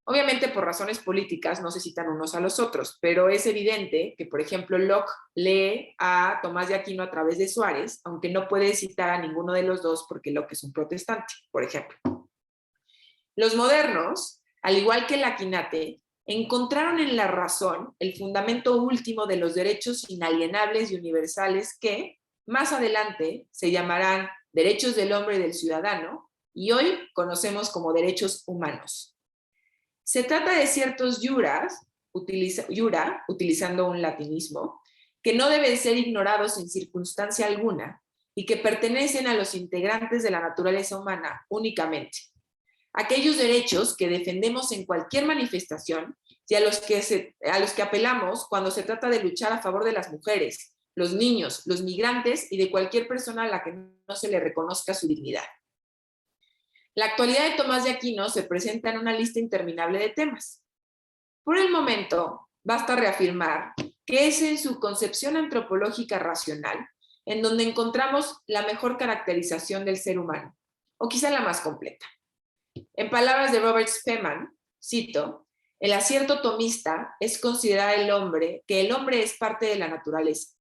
Obviamente, por razones políticas, no se citan unos a los otros, pero es evidente que, por ejemplo, Locke lee a Tomás de Aquino a través de Suárez, aunque no puede citar a ninguno de los dos porque Locke es un protestante, por ejemplo. Los modernos, al igual que el Aquinate, encontraron en la razón el fundamento último de los derechos inalienables y universales que, más adelante, se llamarán derechos del hombre y del ciudadano, y hoy conocemos como derechos humanos. Se trata de ciertos jura, utilizando un latinismo, que no deben ser ignorados en circunstancia alguna y que pertenecen a los integrantes de la naturaleza humana únicamente. Aquellos derechos que defendemos en cualquier manifestación y a los que apelamos cuando se trata de luchar a favor de las mujeres, los niños, los migrantes y de cualquier persona a la que no se le reconozca su dignidad. La actualidad de Tomás de Aquino se presenta en una lista interminable de temas. Por el momento, basta reafirmar que es en su concepción antropológica racional en donde encontramos la mejor caracterización del ser humano, o quizá la más completa. En palabras de Robert Spemann, cito, el acierto tomista es considerar que el hombre es parte de la naturaleza,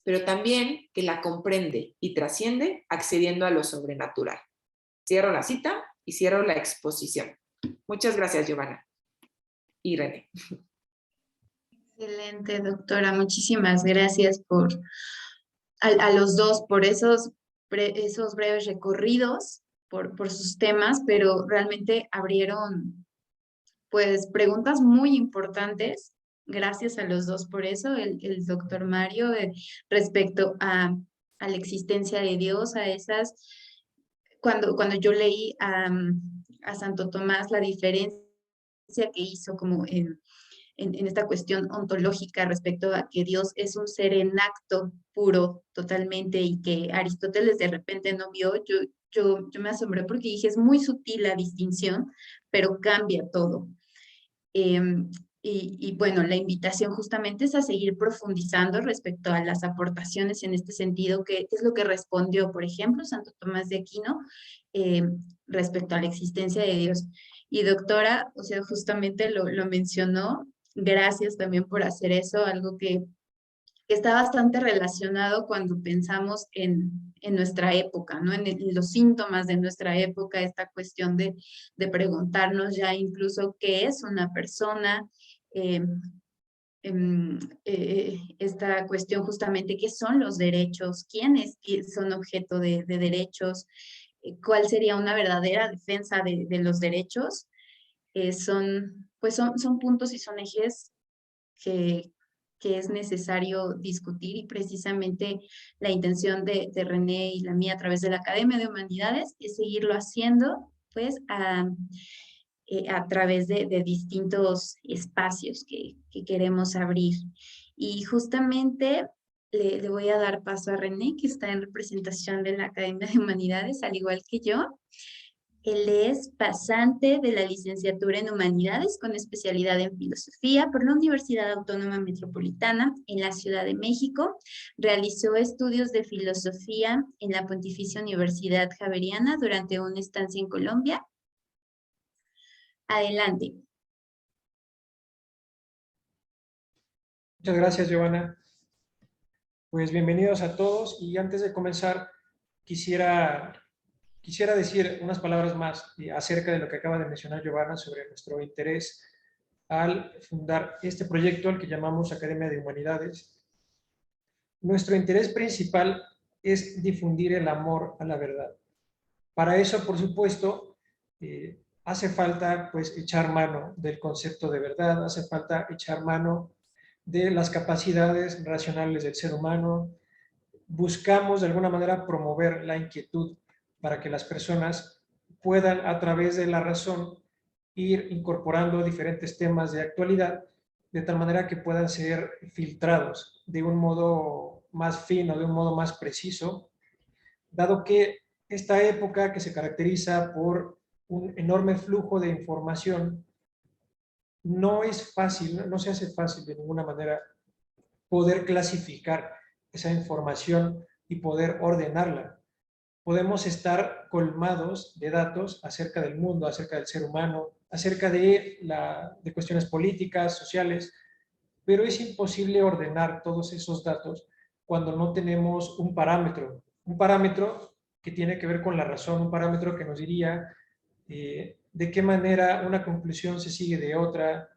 pero también que la comprende y trasciende accediendo a lo sobrenatural. Cierro la cita y cierro la exposición. Muchas gracias, Giovanna y René. Excelente, doctora. Muchísimas gracias a los dos por esos breves recorridos por sus temas, pero realmente abrieron pues preguntas muy importantes. Gracias a los dos por eso. El doctor Mario respecto a la existencia de Dios, a esas... Cuando yo leí a Santo Tomás la diferencia que hizo como en esta cuestión ontológica respecto a que Dios es un ser en acto puro totalmente y que Aristóteles de repente no vio, yo me asombré porque dije, es muy sutil la distinción, pero cambia todo. Y bueno, la invitación justamente es a seguir profundizando respecto a las aportaciones en este sentido, que es lo que respondió, por ejemplo, Santo Tomás de Aquino respecto a la existencia de Dios. Y doctora, o sea, justamente lo mencionó, gracias también por hacer eso, algo que está bastante relacionado cuando pensamos en nuestra época, ¿no? En los síntomas de nuestra época, esta cuestión de preguntarnos ya incluso qué es una persona, esta cuestión justamente qué son los derechos, quiénes son objeto de derechos, cuál sería una verdadera defensa de los derechos, son puntos y son ejes que es necesario discutir y precisamente la intención de René y la mía a través de la Academia de Humanidades es seguirlo haciendo pues a través de distintos espacios que queremos abrir. Y justamente le voy a dar paso a René, que está en representación de la Academia de Humanidades, al igual que yo. Él es pasante de la licenciatura en Humanidades con especialidad en Filosofía por la Universidad Autónoma Metropolitana en la Ciudad de México. Realizó estudios de filosofía en la Pontificia Universidad Javeriana durante una estancia en Colombia. Adelante. Muchas gracias, Giovanna. Pues bienvenidos a todos y antes de comenzar quisiera decir unas palabras más acerca de lo que acaba de mencionar Giovanna sobre nuestro interés al fundar este proyecto al que llamamos Academia de Humanidades. Nuestro interés principal es difundir el amor a la verdad. Para eso, por supuesto, hace falta pues echar mano del concepto de verdad, hace falta echar mano de las capacidades racionales del ser humano. Buscamos de alguna manera promover la inquietud para que las personas puedan a través de la razón ir incorporando diferentes temas de actualidad de tal manera que puedan ser filtrados de un modo más fino, de un modo más preciso, dado que esta época que se caracteriza por un enorme flujo de información, no es fácil, no se hace fácil de ninguna manera poder clasificar esa información y poder ordenarla. Podemos estar colmados de datos acerca del mundo, acerca del ser humano, acerca de cuestiones políticas, sociales, pero es imposible ordenar todos esos datos cuando no tenemos un parámetro que tiene que ver con la razón, un parámetro que nos diría de qué manera una conclusión se sigue de otra,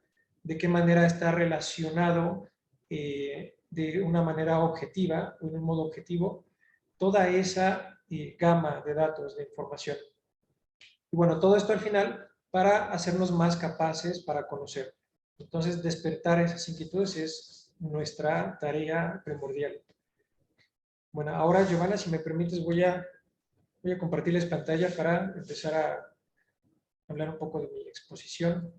de qué manera está relacionado de una manera objetiva, o en un modo objetivo, toda esa gama de datos, de información. Y bueno, todo esto al final para hacernos más capaces para conocer. Entonces, despertar esas inquietudes es nuestra tarea primordial. Bueno, ahora, Giovanna, si me permites, voy a compartirles pantalla para empezar a hablar un poco de mi exposición.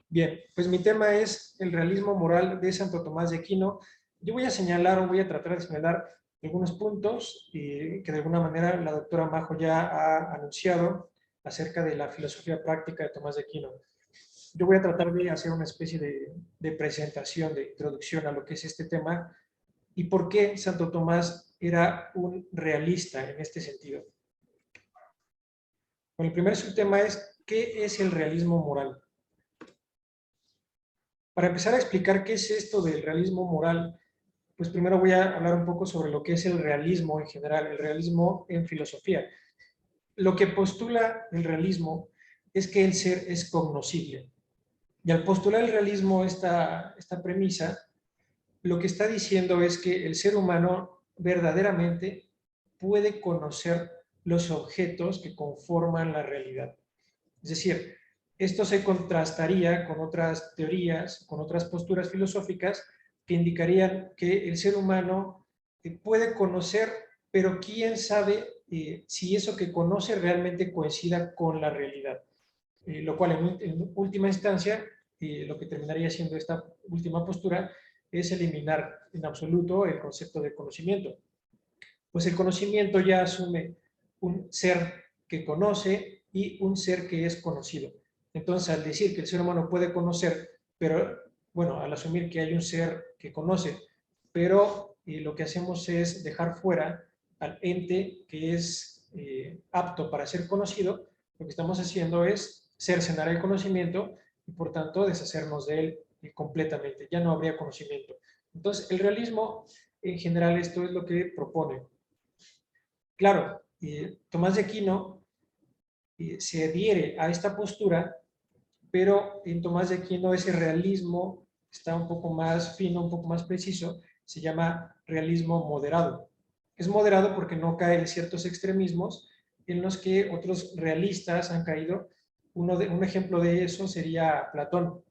Bien, pues mi tema es el realismo moral de Santo Tomás de Aquino. Yo voy a señalar o voy a tratar de señalar algunos puntos que de alguna manera la doctora Majo ya ha anunciado acerca de la filosofía práctica de Tomás de Aquino. Yo voy a tratar de hacer una especie de presentación, de introducción a lo que es este tema y por qué Santo Tomás era un realista en este sentido. Bueno, el primer subtema es, ¿qué es el realismo moral? Para empezar a explicar qué es esto del realismo moral, pues primero voy a hablar un poco sobre lo que es el realismo en general, el realismo en filosofía. Lo que postula el realismo es que el ser es cognoscible. Y al postular el realismo esta premisa, lo que está diciendo es que el ser humano verdaderamente puede conocer los objetos que conforman la realidad. Es decir, esto se contrastaría con otras teorías, con otras posturas filosóficas que indicarían que el ser humano puede conocer, pero quién sabe si eso que conoce realmente coincida con la realidad. Lo cual en última instancia, lo que terminaría siendo esta última postura, es eliminar en absoluto el concepto de conocimiento. Pues el conocimiento ya asume un ser que conoce y un ser que es conocido. Entonces, al decir que el ser humano puede conocer, pero, bueno, al asumir que hay un ser que conoce, pero lo que hacemos es dejar fuera al ente que es apto para ser conocido, lo que estamos haciendo es cercenar el conocimiento y, por tanto, deshacernos de él completamente. Ya no habría conocimiento. Entonces, el realismo, en general, esto es lo que propone. Claro, Tomás de Aquino se adhiere a esta postura, pero en Tomás de Aquino ese realismo está un poco más fino, un poco más preciso, se llama realismo moderado. Es moderado porque no cae en ciertos extremismos en los que otros realistas han caído. Un ejemplo de eso sería Platón.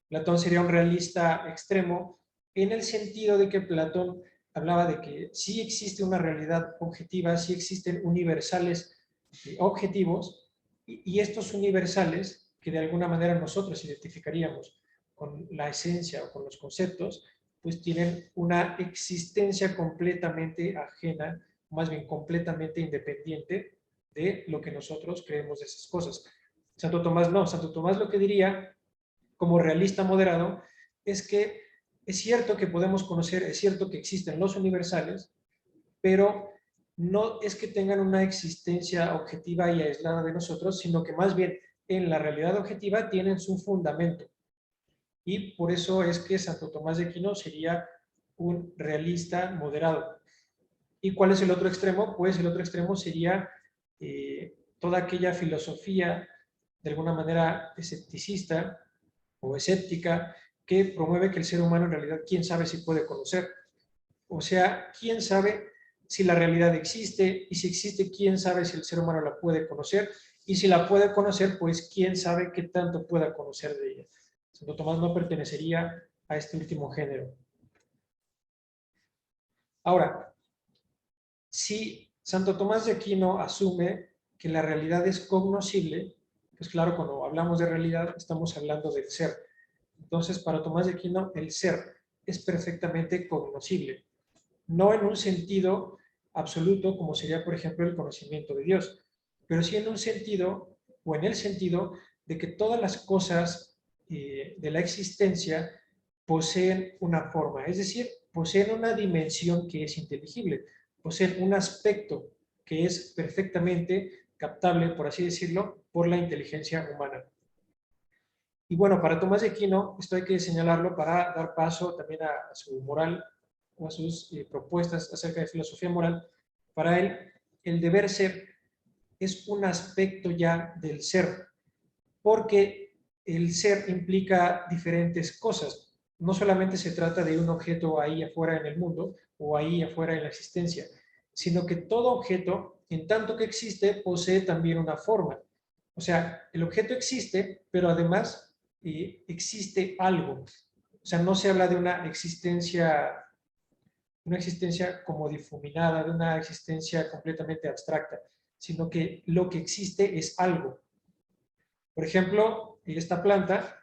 Platón sería un realista extremo en el sentido de que Platón hablaba de que sí existe una realidad objetiva, sí existen universales objetivos, y estos universales, que de alguna manera nosotros identificaríamos con la esencia o con los conceptos, pues tienen una existencia completamente ajena, más bien completamente independiente de lo que nosotros creemos de esas cosas. Santo Tomás no, Santo Tomás lo que diría como realista moderado es que es cierto que podemos conocer, es cierto que existen los universales, pero no es que tengan una existencia objetiva y aislada de nosotros, sino que más bien en la realidad objetiva tienen su fundamento. Y por eso es que Santo Tomás de Aquino sería un realista moderado. ¿Y cuál es el otro extremo? Pues el otro extremo sería toda aquella filosofía, de alguna manera escepticista o escéptica, que promueve que el ser humano en realidad, quién sabe si puede conocer, O sea, ¿quién sabe si la realidad existe? Y si existe, ¿quién sabe si el ser humano la puede conocer? Y si la puede conocer, pues ¿quién sabe qué tanto pueda conocer de ella? Santo Tomás no pertenecería a este último género. Ahora, si Santo Tomás de Aquino asume que la realidad es cognoscible, pues claro, cuando hablamos de realidad estamos hablando del ser. Entonces, para Tomás de Aquino, el ser es perfectamente cognoscible, no en un sentido absoluto como sería, por ejemplo, el conocimiento de Dios, pero sí en un sentido, o en el sentido de que todas las cosas de la existencia poseen una forma, es decir, poseen una dimensión que es inteligible, poseen un aspecto que es perfectamente captable, por así decirlo, por la inteligencia humana. Y bueno, para Tomás de Aquino, esto hay que señalarlo para dar paso también a su moral o a sus propuestas acerca de filosofía moral. Para él, el deber ser es un aspecto ya del ser, porque el ser implica diferentes cosas. No solamente se trata de un objeto ahí afuera en el mundo o ahí afuera en la existencia, sino que todo objeto, en tanto que existe, posee también una forma. O sea, el objeto existe, pero además existe algo. O sea, no se habla de una existencia como difuminada, de una existencia completamente abstracta, sino que lo que existe es algo. Por ejemplo, esta planta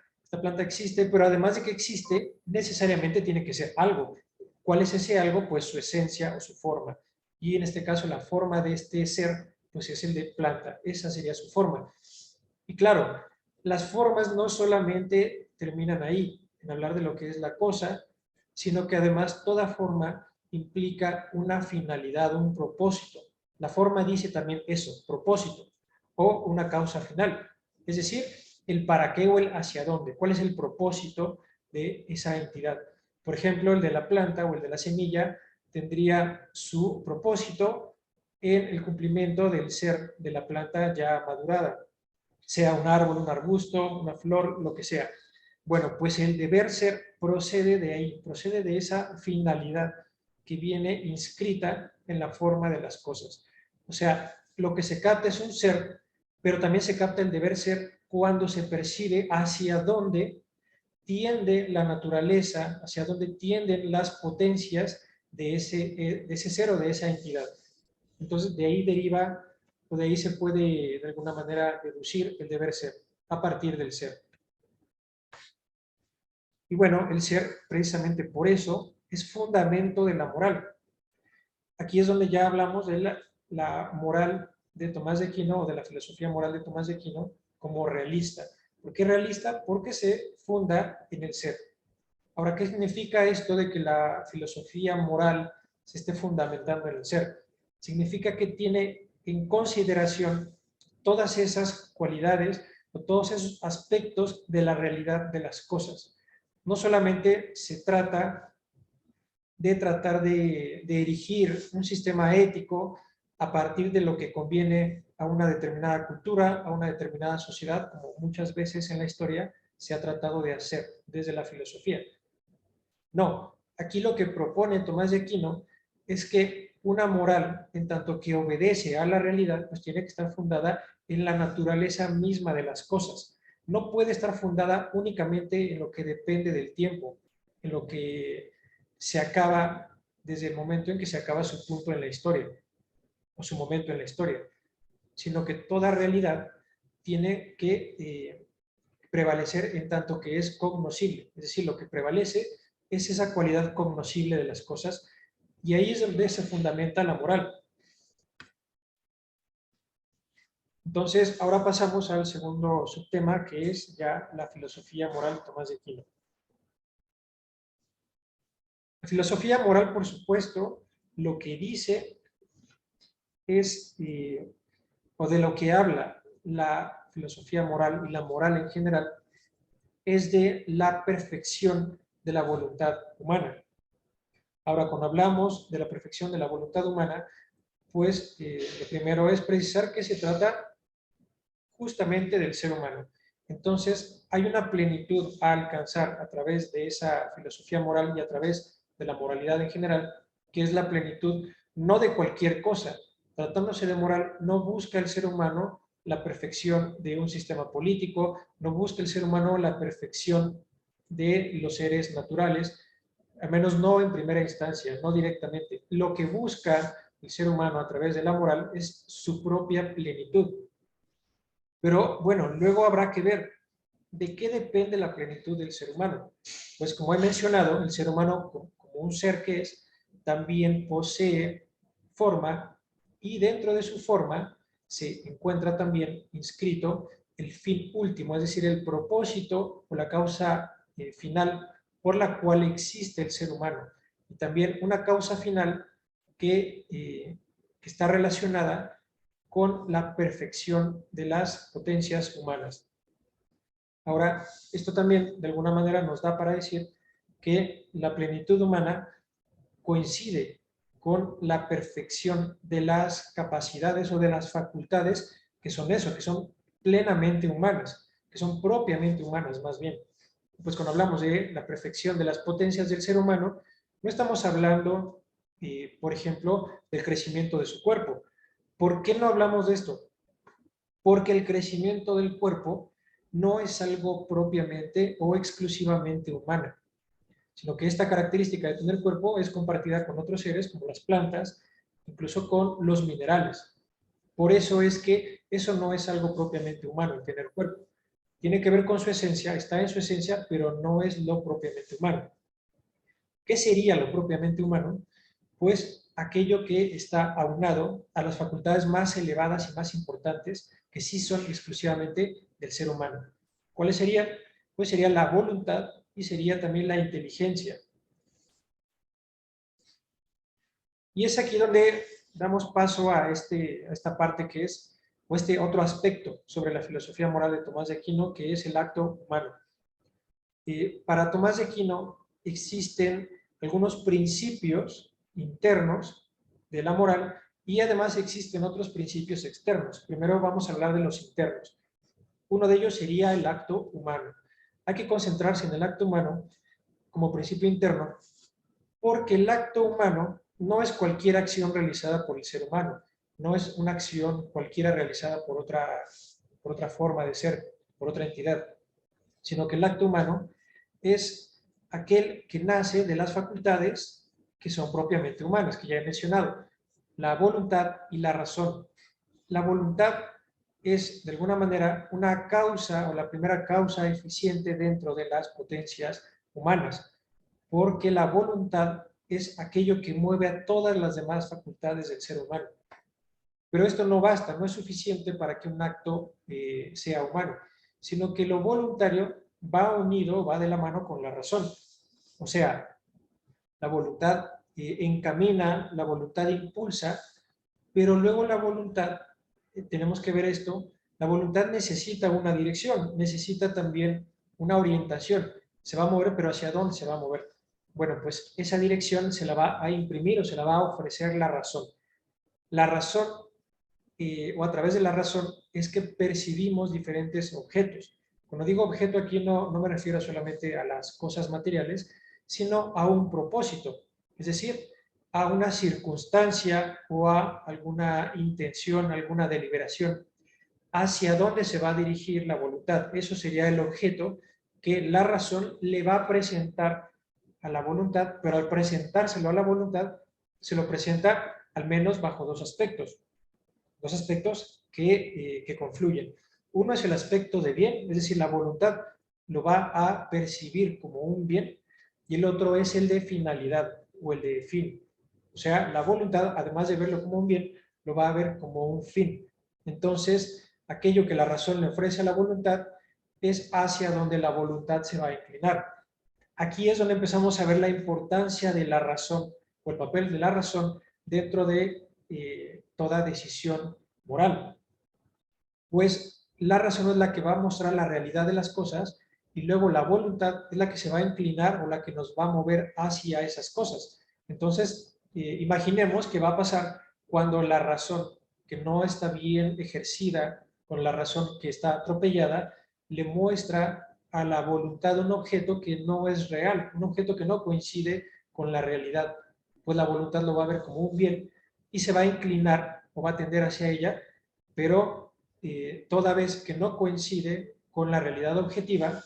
existe, pero además de que existe, necesariamente tiene que ser algo. ¿Cuál es ese algo? Pues su esencia o su forma. Y en este caso, la forma de este ser, pues es el de planta. Esa sería su forma. Y claro, las formas no solamente terminan ahí, en hablar de lo que es la cosa, sino que además toda forma implica una finalidad, un propósito. La forma dice también eso, propósito, o una causa final. Es decir, el para qué o el hacia dónde, cuál es el propósito de esa entidad. Por ejemplo, el de la planta o el de la semilla tendría su propósito en el cumplimiento del ser de la planta ya madurada, sea un árbol, un arbusto, una flor, lo que sea. Bueno, pues el deber ser procede de ahí, procede de esa finalidad que viene inscrita en la forma de las cosas. O sea, lo que se capta es un ser, pero también se capta el deber ser cuando se percibe hacia dónde tiende la naturaleza, hacia dónde tienden las potencias de ese ser o de esa entidad. Entonces, de ahí deriva, o de ahí se puede de alguna manera deducir el deber ser, a partir del ser. Y bueno, el ser, precisamente por eso, es fundamento de la moral. Aquí es donde ya hablamos de la moral de Tomás de Aquino, o de la filosofía moral de Tomás de Aquino, como realista. ¿Por qué realista? Porque se funda en el ser. Ahora, ¿qué significa esto de que la filosofía moral se esté fundamentando en el ser? Significa que tiene en consideración todas esas cualidades o todos esos aspectos de la realidad de las cosas. No solamente se trata de tratar de erigir un sistema ético a partir de lo que conviene a una determinada cultura, a una determinada sociedad, como muchas veces en la historia se ha tratado de hacer desde la filosofía. No, aquí lo que propone Tomás de Aquino es que una moral, en tanto que obedece a la realidad, pues tiene que estar fundada en la naturaleza misma de las cosas. No puede estar fundada únicamente en lo que depende del tiempo, en lo que se acaba desde el momento en que se acaba su punto en la historia, o su momento en la historia, sino que toda realidad tiene que prevalecer en tanto que es cognoscible, es decir, lo que prevalece es esa cualidad cognoscible de las cosas, y ahí es donde se fundamenta la moral. Entonces, ahora pasamos al segundo subtema, que es ya la filosofía moral de Tomás de Aquino. La filosofía moral, por supuesto, lo que dice es, o de lo que habla la filosofía moral y la moral en general, es de la perfección de la voluntad humana. Ahora, cuando hablamos de la perfección de la voluntad humana, pues lo primero es precisar que se trata justamente del ser humano. Entonces, hay una plenitud a alcanzar a través de esa filosofía moral y a través de la moralidad en general, que es la plenitud no de cualquier cosa. Tratándose de moral, no busca el ser humano la perfección de un sistema político, no busca el ser humano la perfección de los seres naturales, al menos no en primera instancia, no directamente. Lo que busca el ser humano a través de la moral es su propia plenitud. Pero bueno, luego habrá que ver de qué depende la plenitud del ser humano. Pues como he mencionado, el ser humano, como un ser que es, también posee forma, y dentro de su forma se encuentra también inscrito el fin último, es decir, el propósito o la causa final por la cual existe el ser humano. Y también una causa final que está relacionada con la perfección de las potencias humanas. Ahora, esto también de alguna manera nos da para decir que la plenitud humana coincide con la perfección de las capacidades o de las facultades que son eso, que son plenamente humanas, que son propiamente humanas más bien. Pues cuando hablamos de la perfección de las potencias del ser humano, no estamos hablando, por ejemplo, del crecimiento de su cuerpo. ¿Por qué no hablamos de esto? Porque el crecimiento del cuerpo no es algo propiamente o exclusivamente humano, sino que esta característica de tener cuerpo es compartida con otros seres como las plantas, incluso con los minerales. Por eso es que eso no es algo propiamente humano, el tener cuerpo. Tiene que ver con su esencia, está en su esencia, pero no es lo propiamente humano. ¿Qué sería lo propiamente humano? Pues aquello que está aunado a las facultades más elevadas y más importantes que sí son exclusivamente del ser humano. ¿Cuáles serían? Pues sería la voluntad y sería también la inteligencia. Y es aquí donde damos paso a esta parte que es, o este otro aspecto sobre la filosofía moral de Tomás de Aquino, que es el acto humano. Para Tomás de Aquino existen algunos principios internos de la moral y además existen otros principios externos. Primero vamos a hablar de los internos. Uno de ellos sería el acto humano. Hay que concentrarse en el acto humano como principio interno porque el acto humano no es cualquier acción realizada por el ser humano, no es una acción cualquiera realizada por otra forma de ser, por otra entidad, sino que el acto humano es aquel que nace de las facultades que son propiamente humanas, que ya he mencionado, la voluntad y la razón. La voluntad es, de alguna manera, una causa o la primera causa eficiente dentro de las potencias humanas, porque la voluntad es aquello que mueve a todas las demás facultades del ser humano. Pero esto no basta, no es suficiente para que un acto sea humano, sino que lo voluntario va unido, va de la mano con la razón. O sea, la voluntad encamina, la voluntad impulsa, pero luego la voluntad, tenemos que ver esto, la voluntad necesita una dirección, necesita también una orientación. Se va a mover, pero ¿hacia dónde se va a mover? Bueno, pues esa dirección se la va a imprimir o se la va a ofrecer la razón. La razón, o a través de la razón, es que percibimos diferentes objetos. Cuando digo objeto aquí no me refiero solamente a las cosas materiales, sino a un propósito, es decir, a una circunstancia o a alguna intención, alguna deliberación. ¿Hacia dónde se va a dirigir la voluntad? Eso sería el objeto que la razón le va a presentar a la voluntad, pero al presentárselo a la voluntad, se lo presenta al menos bajo dos aspectos que confluyen. Uno es el aspecto de bien, es decir, la voluntad lo va a percibir como un bien, y el otro es el de finalidad o el de fin. O sea, la voluntad, además de verlo como un bien, lo va a ver como un fin. Entonces, aquello que la razón le ofrece a la voluntad es hacia donde la voluntad se va a inclinar. Aquí es donde empezamos a ver la importancia de la razón o el papel de la razón dentro de toda decisión moral. Pues la razón es la que va a mostrar la realidad de las cosas y luego la voluntad es la que se va a inclinar o la que nos va a mover hacia esas cosas. Entonces, imaginemos qué va a pasar cuando la razón que no está bien ejercida, con la razón que está atropellada, le muestra a la voluntad un objeto que no es real, un objeto que no coincide con la realidad. pues la voluntad lo va a ver como un bien y se va a inclinar o va a tender hacia ella, pero toda vez que no coincide con la realidad objetiva,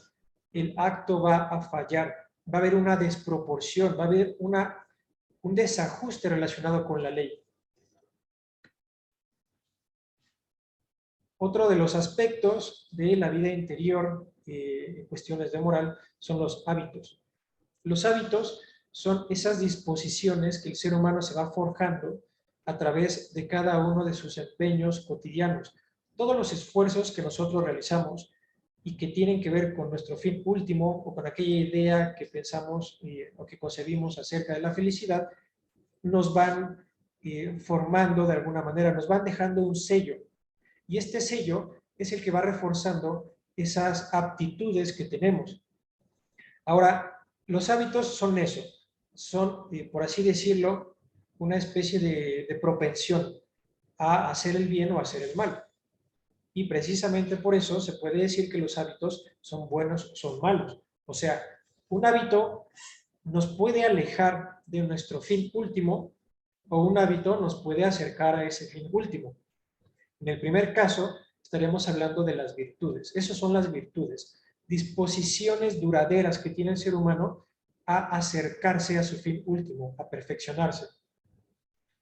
el acto va a fallar, va a haber una desproporción, va a haber un desajuste relacionado con la ley. Otro de los aspectos de la vida interior en cuestiones de moral son los hábitos. Los hábitos son esas disposiciones que el ser humano se va forjando a través de cada uno de sus empeños cotidianos. Todos los esfuerzos que nosotros realizamos y que tienen que ver con nuestro fin último o con aquella idea que pensamos o que concebimos acerca de la felicidad, nos van formando de alguna manera, nos van dejando un sello. Y este sello es el que va reforzando esas aptitudes que tenemos. Ahora, los hábitos son eso, son, por así decirlo, una especie de propensión a hacer el bien o a hacer el mal. Y precisamente por eso se puede decir que los hábitos son buenos o son malos. O sea, un hábito nos puede alejar de nuestro fin último o un hábito nos puede acercar a ese fin último. En el primer caso, estaríamos hablando de las virtudes. Esas son las virtudes, disposiciones duraderas que tiene el ser humano a acercarse a su fin último, a perfeccionarse.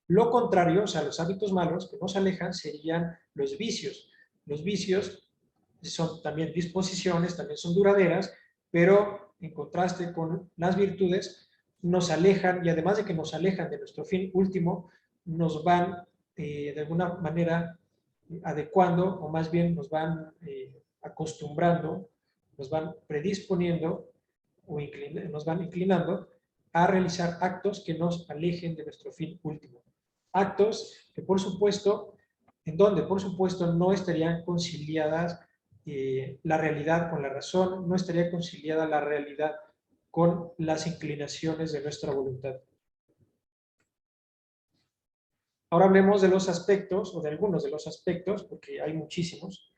Lo contrario, o sea, los hábitos malos que nos alejan serían los vicios. Los vicios son también disposiciones, también son duraderas, pero en contraste con las virtudes, nos alejan, y además de que nos alejan de nuestro fin último, nos van de alguna manera adecuando, o más bien nos van acostumbrando, nos van predisponiendo o nos van inclinando a realizar actos que nos alejen de nuestro fin último. Actos que por supuesto, en donde por supuesto no estarían conciliadas la realidad con la razón, no estaría conciliada la realidad con las inclinaciones de nuestra voluntad. Ahora hablemos de los aspectos, o de algunos de los aspectos, porque hay muchísimos,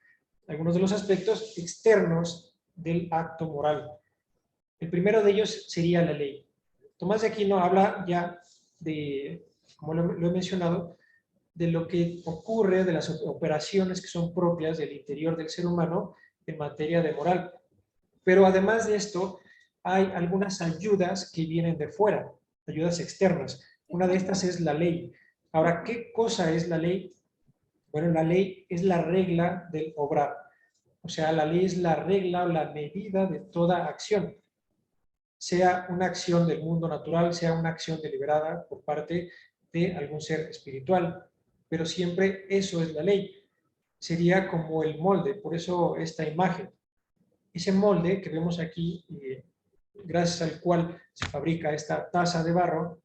algunos de los aspectos externos del acto moral. El primero de ellos sería la ley. Tomás de Aquino habla ya de, como lo he mencionado, de lo que ocurre, de las operaciones que son propias del interior del ser humano en materia de moral. Pero además de esto, hay algunas ayudas que vienen de fuera, ayudas externas. Una de estas es la ley. Ahora, ¿qué cosa es la ley? Bueno, la ley es la regla del obrar. O sea, la ley es la regla o la medida de toda acción. Sea una acción del mundo natural, sea una acción deliberada por parte de algún ser espiritual. Pero siempre eso es la ley. Sería como el molde, por eso esta imagen. Ese molde que vemos aquí, gracias al cual se fabrica esta taza de barro,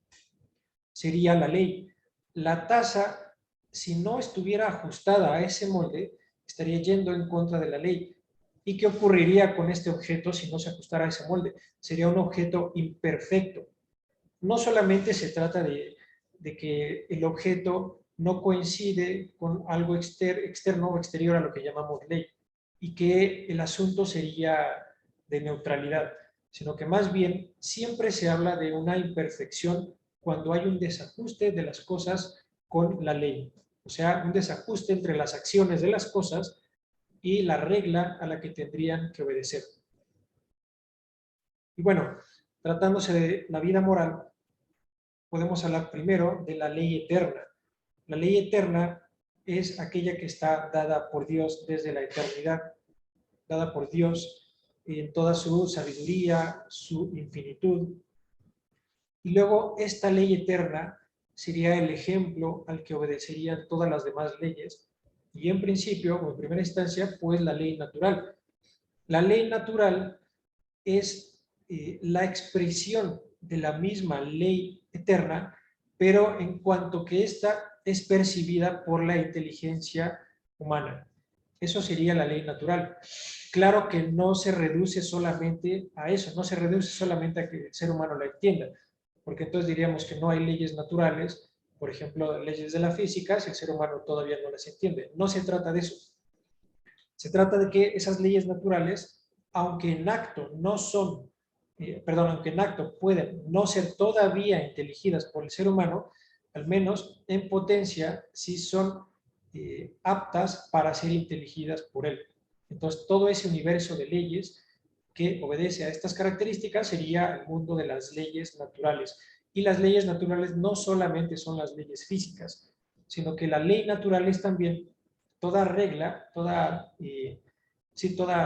sería la ley. La taza, si no estuviera ajustada a ese molde, estaría yendo en contra de la ley. ¿Y qué ocurriría con este objeto si no se ajustara a ese molde? Sería un objeto imperfecto. No solamente se trata de que el objeto no coincide con algo externo o exterior a lo que llamamos ley, y que el asunto sería de neutralidad, sino que más bien siempre se habla de una imperfección cuando hay un desajuste de las cosas con la ley. O sea, un desajuste entre las acciones de las cosas y la regla a la que tendrían que obedecer. Y bueno, tratándose de la vida moral, podemos hablar primero de la ley eterna. La ley eterna es aquella que está dada por Dios desde la eternidad, dada por Dios en toda su sabiduría, su infinitud. Y luego esta ley eterna sería el ejemplo al que obedecerían todas las demás leyes. Y en principio, o en primera instancia, pues la ley natural. La ley natural es la expresión de la misma ley eterna, pero en cuanto que ésta es percibida por la inteligencia humana. Eso sería la ley natural. Claro que no se reduce solamente a eso, no se reduce solamente a que el ser humano la entienda, porque entonces diríamos que no hay leyes naturales, por ejemplo, leyes de la física, si el ser humano todavía no las entiende. No se trata de eso. Se trata de que esas leyes naturales, aunque en acto no son aunque en acto pueden no ser todavía inteligidas por el ser humano, al menos en potencia sí son aptas para ser inteligidas por él. Entonces, todo ese universo de leyes que obedece a estas características sería el mundo de las leyes naturales. Y las leyes naturales no solamente son las leyes físicas, sino que la ley natural es también toda regla, toda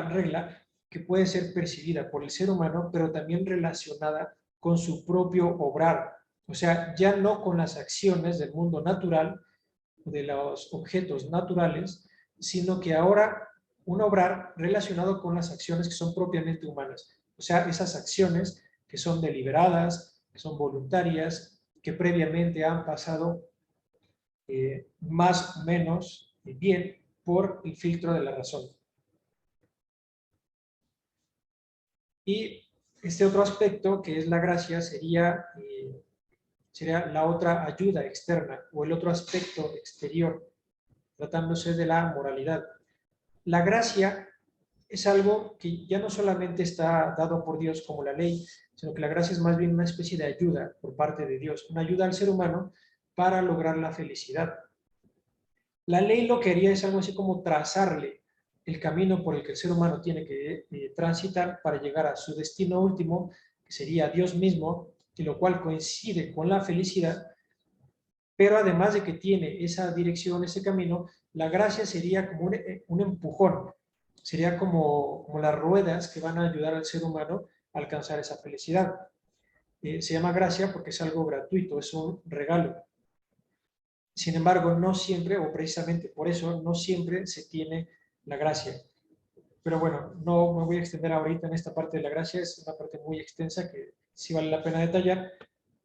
regla que puede ser percibida por el ser humano, pero también relacionada con su propio obrar. O sea, ya no con las acciones del mundo natural, de los objetos naturales, sino que ahora un obrar relacionado con las acciones que son propiamente humanas. O sea, esas acciones que son deliberadas, que son voluntarias, que previamente han pasado más o menos bien por el filtro de la razón. Y este otro aspecto, que es la gracia, sería la otra ayuda externa o el otro aspecto exterior, tratándose de la moralidad. La gracia es algo que ya no solamente está dado por Dios como la ley, sino que la gracia es más bien una especie de ayuda por parte de Dios, una ayuda al ser humano para lograr la felicidad. La ley lo que haría es algo así como trazarle el camino por el que el ser humano tiene que transitar para llegar a su destino último, que sería Dios mismo, y lo cual coincide con la felicidad, pero además de que tiene esa dirección, ese camino, la gracia sería como un empujón, sería como las ruedas que van a ayudar al ser humano a alcanzar esa felicidad. Se llama gracia porque es algo gratuito, es un regalo. Sin embargo, no siempre, o precisamente por eso, no siempre se tiene la gracia. Pero bueno, no me voy a extender ahorita en esta parte de la gracia, es una parte muy extensa que sí vale la pena detallar,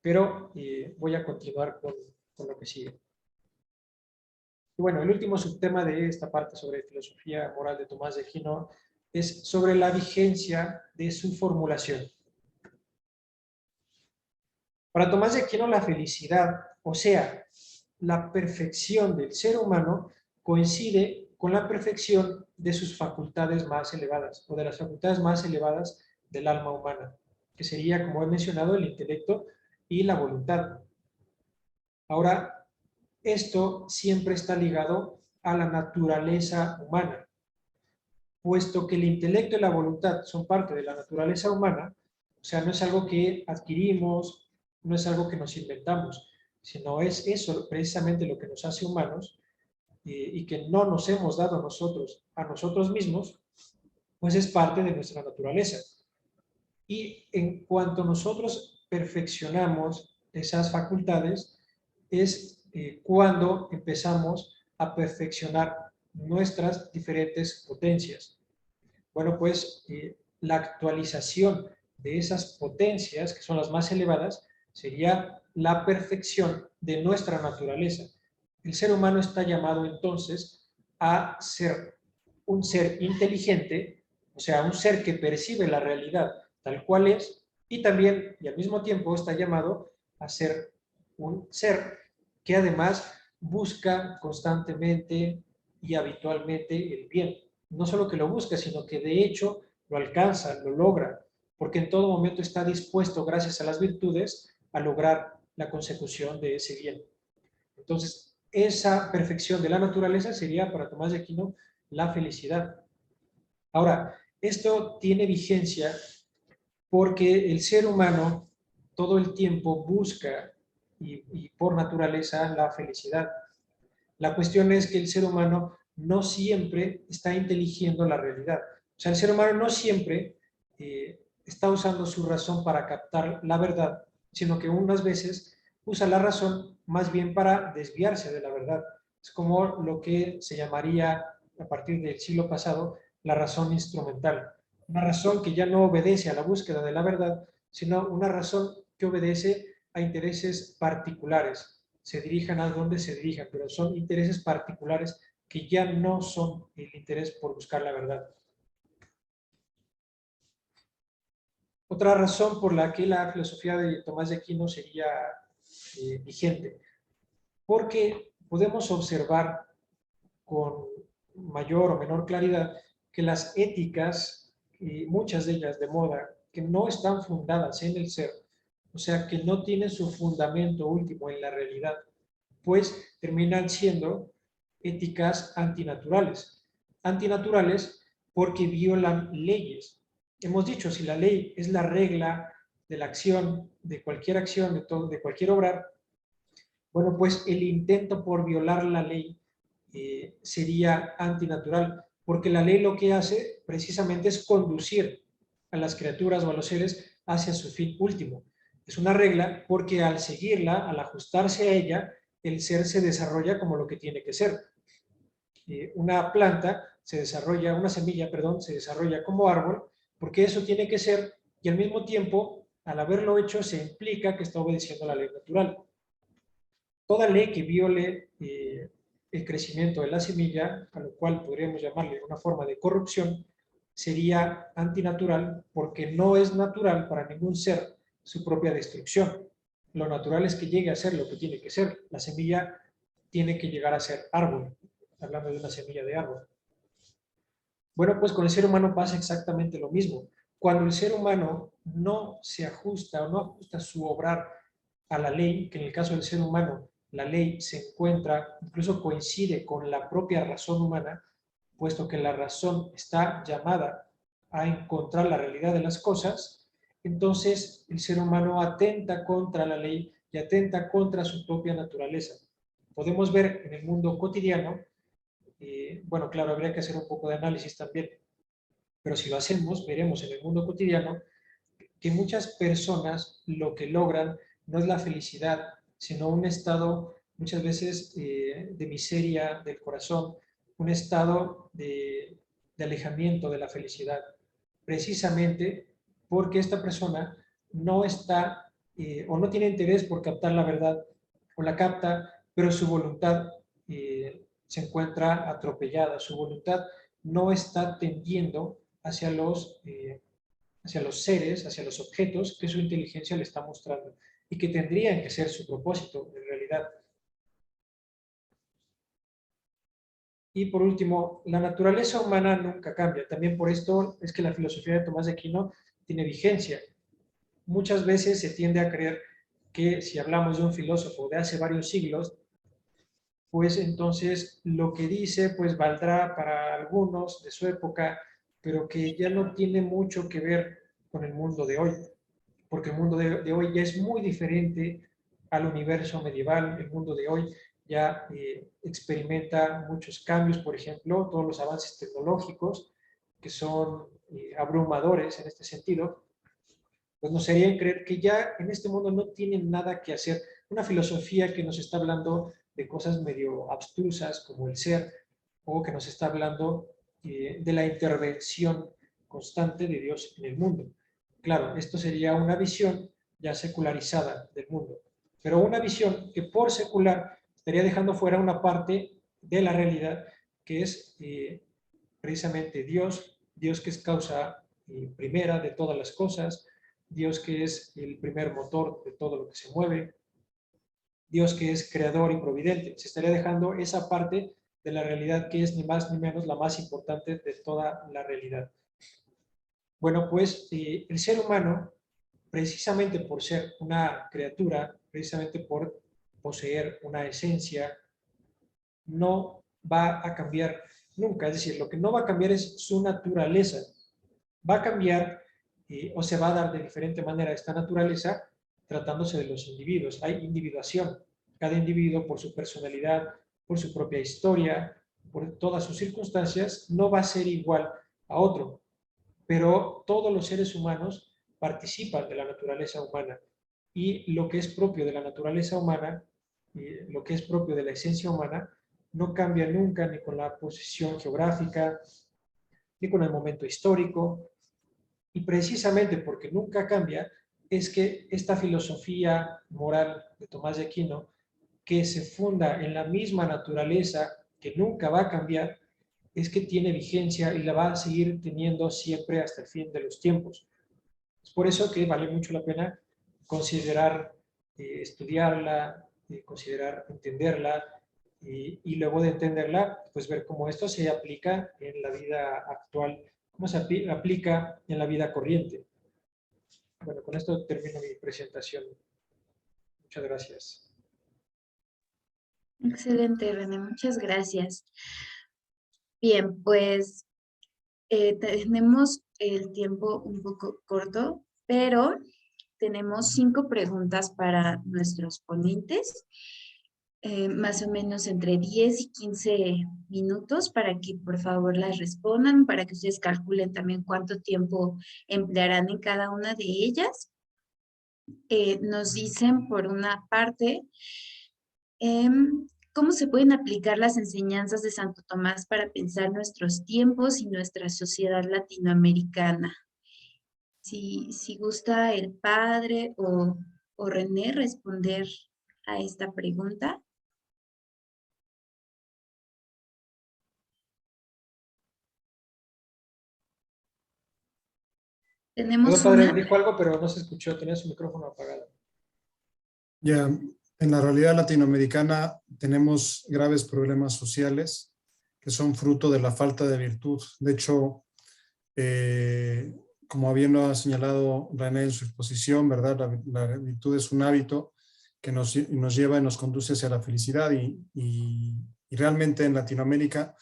pero voy a continuar con lo que sigue. Y bueno, el último subtema de esta parte sobre filosofía moral de Tomás de Aquino es sobre la vigencia de su formulación. Para Tomás de Aquino, la felicidad, o sea, la perfección del ser humano, coincide con la perfección de sus facultades más elevadas, o de las facultades más elevadas del alma humana, que sería, como he mencionado, el intelecto y la voluntad. Ahora, esto siempre está ligado a la naturaleza humana, puesto que el intelecto y la voluntad son parte de la naturaleza humana, o sea, no es algo que adquirimos, no es algo que nos inventamos, sino es eso precisamente lo que nos hace humanos y que no nos hemos dado a nosotros mismos, pues es parte de nuestra naturaleza. Y en cuanto nosotros perfeccionamos esas facultades, es cuando empezamos a perfeccionar nuestras diferentes potencias. Bueno, pues la actualización de esas potencias, que son las más elevadas, sería la perfección de nuestra naturaleza. El ser humano está llamado entonces a ser un ser inteligente, o sea, un ser que percibe la realidad tal cual es, y también, y al mismo tiempo, está llamado a ser un ser que además busca constantemente y habitualmente el bien. No solo que lo busca, sino que de hecho lo alcanza, lo logra, porque en todo momento está dispuesto, gracias a las virtudes, a lograr la consecución de ese bien. Entonces, esa perfección de la naturaleza sería para Tomás de Aquino la felicidad. Ahora, esto tiene vigencia porque el ser humano todo el tiempo busca y por naturaleza la felicidad. La cuestión es que el ser humano no siempre está inteligiendo la realidad. O sea, el ser humano no siempre está usando su razón para captar la verdad, sino que unas veces usa la razón más bien para desviarse de la verdad. Es como lo que se llamaría a partir del siglo pasado la razón instrumental. Una razón que ya no obedece a la búsqueda de la verdad, sino una razón que obedece a intereses particulares. Se dirijan a donde se dirijan, pero son intereses particulares que ya no son el interés por buscar la verdad. Otra razón por la que la filosofía de Tomás de Aquino sería vigente, porque podemos observar con mayor o menor claridad que las éticas, y muchas de ellas de moda, que no están fundadas en el ser, o sea, que no tienen su fundamento último en la realidad, pues terminan siendo éticas antinaturales. Antinaturales porque violan leyes. Hemos dicho, si la ley es la regla de la acción, de acción, de cualquier obrar, bueno, pues el intento por violar la ley sería antinatural, porque la ley lo que hace precisamente es conducir a las criaturas o a los seres hacia su fin último. Es una regla porque al seguirla, al ajustarse a ella, el ser se desarrolla como lo que tiene que ser. Una planta se desarrolla, una semilla, perdón, se desarrolla como árbol, porque eso tiene que ser, y al mismo tiempo, al haberlo hecho, se implica que está obedeciendo a la ley natural. Toda ley que viole el crecimiento de la semilla, a lo cual podríamos llamarle una forma de corrupción, sería antinatural porque no es natural para ningún ser su propia destrucción. Lo natural es que llegue a ser lo que tiene que ser. La semilla tiene que llegar a ser árbol, hablando de una semilla de árbol. Bueno, pues con el ser humano pasa exactamente lo mismo. Cuando el ser humano no se ajusta o no ajusta su obrar a la ley, que en el caso del ser humano la ley se encuentra, incluso coincide con la propia razón humana, puesto que la razón está llamada a encontrar la realidad de las cosas, entonces el ser humano atenta contra la ley y atenta contra su propia naturaleza. Podemos ver en el mundo cotidiano, bueno, claro, habría que hacer un poco de análisis también, pero si lo hacemos, veremos en el mundo cotidiano que muchas personas lo que logran no es la felicidad, sino un estado muchas veces de miseria del corazón, un estado de alejamiento de la felicidad, precisamente porque esta persona no está o no tiene interés por captar la verdad, o la capta, pero su voluntad se encuentra atropellada, su voluntad no está tendiendo hacia los seres, hacia los objetos que su inteligencia le está mostrando y que tendrían que ser su propósito en realidad. Y por último, la naturaleza humana nunca cambia. También por esto es que la filosofía de Tomás de Aquino tiene vigencia. Muchas veces se tiende a creer que si hablamos de un filósofo de hace varios siglos, pues entonces lo que dice pues valdrá para algunos de su época, pero que ya no tiene mucho que ver con el mundo de hoy, porque el mundo de hoy ya es muy diferente al universo medieval. El mundo de hoy ya experimenta muchos cambios, por ejemplo, todos los avances tecnológicos que son abrumadores en este sentido, pues nos harían creer que ya en este mundo no tienen nada que hacer. Una filosofía que nos está hablando de cosas medio abstrusas como el ser, o que nos está hablando de la intervención constante de Dios en el mundo. Claro, esto sería una visión ya secularizada del mundo, pero una visión que por secular estaría dejando fuera una parte de la realidad que es precisamente Dios, Dios que es causa primera de todas las cosas, Dios que es el primer motor de todo lo que se mueve, Dios que es creador y providente. Se estaría dejando esa parte de la realidad que es ni más ni menos la más importante de toda la realidad. Bueno, pues el ser humano, precisamente por ser una criatura, precisamente por poseer una esencia, no va a cambiar nunca. Es decir, lo que no va a cambiar es su naturaleza. Va a cambiar o se va a dar de diferente manera esta naturaleza tratándose de los individuos. Hay individuación. Cada individuo, por su personalidad, por su propia historia, por todas sus circunstancias, no va a ser igual a otro. Pero todos los seres humanos participan de la naturaleza humana. Y lo que es propio de la naturaleza humana, lo que es propio de la esencia humana, no cambia nunca ni con la posición geográfica, ni con el momento histórico. Y precisamente porque nunca cambia, es que esta filosofía moral de Tomás de Aquino, que se funda en la misma naturaleza, que nunca va a cambiar, es que tiene vigencia y la va a seguir teniendo siempre hasta el fin de los tiempos. Es por eso que vale mucho la pena considerar estudiarla, considerar entenderla, y luego de entenderla, pues ver cómo esto se aplica en la vida actual, cómo se aplica en la vida corriente. bueno, con esto termino mi presentación. Muchas gracias. Excelente, René, muchas gracias. Bien, pues tenemos el tiempo un poco corto, pero tenemos 5 preguntas para nuestros ponentes, más o menos entre 10 y 15 minutos para que por favor las respondan, para que ustedes calculen también cuánto tiempo emplearán en cada una de ellas. Nos dicen por una parte, ¿cómo se pueden aplicar las enseñanzas de Santo Tomás para pensar nuestros tiempos y nuestra sociedad latinoamericana? Si gusta el padre o René responder a esta pregunta. Tenemos Perdón, padre, una. dijo algo, pero no se escuchó, tenía su micrófono apagado. Ya, en la realidad latinoamericana tenemos graves problemas sociales que son fruto de la falta de virtud. De hecho, como bien lo ha señalado René en su exposición, ¿verdad? La virtud es un hábito que nos lleva y nos conduce hacia la felicidad y realmente en Latinoamérica,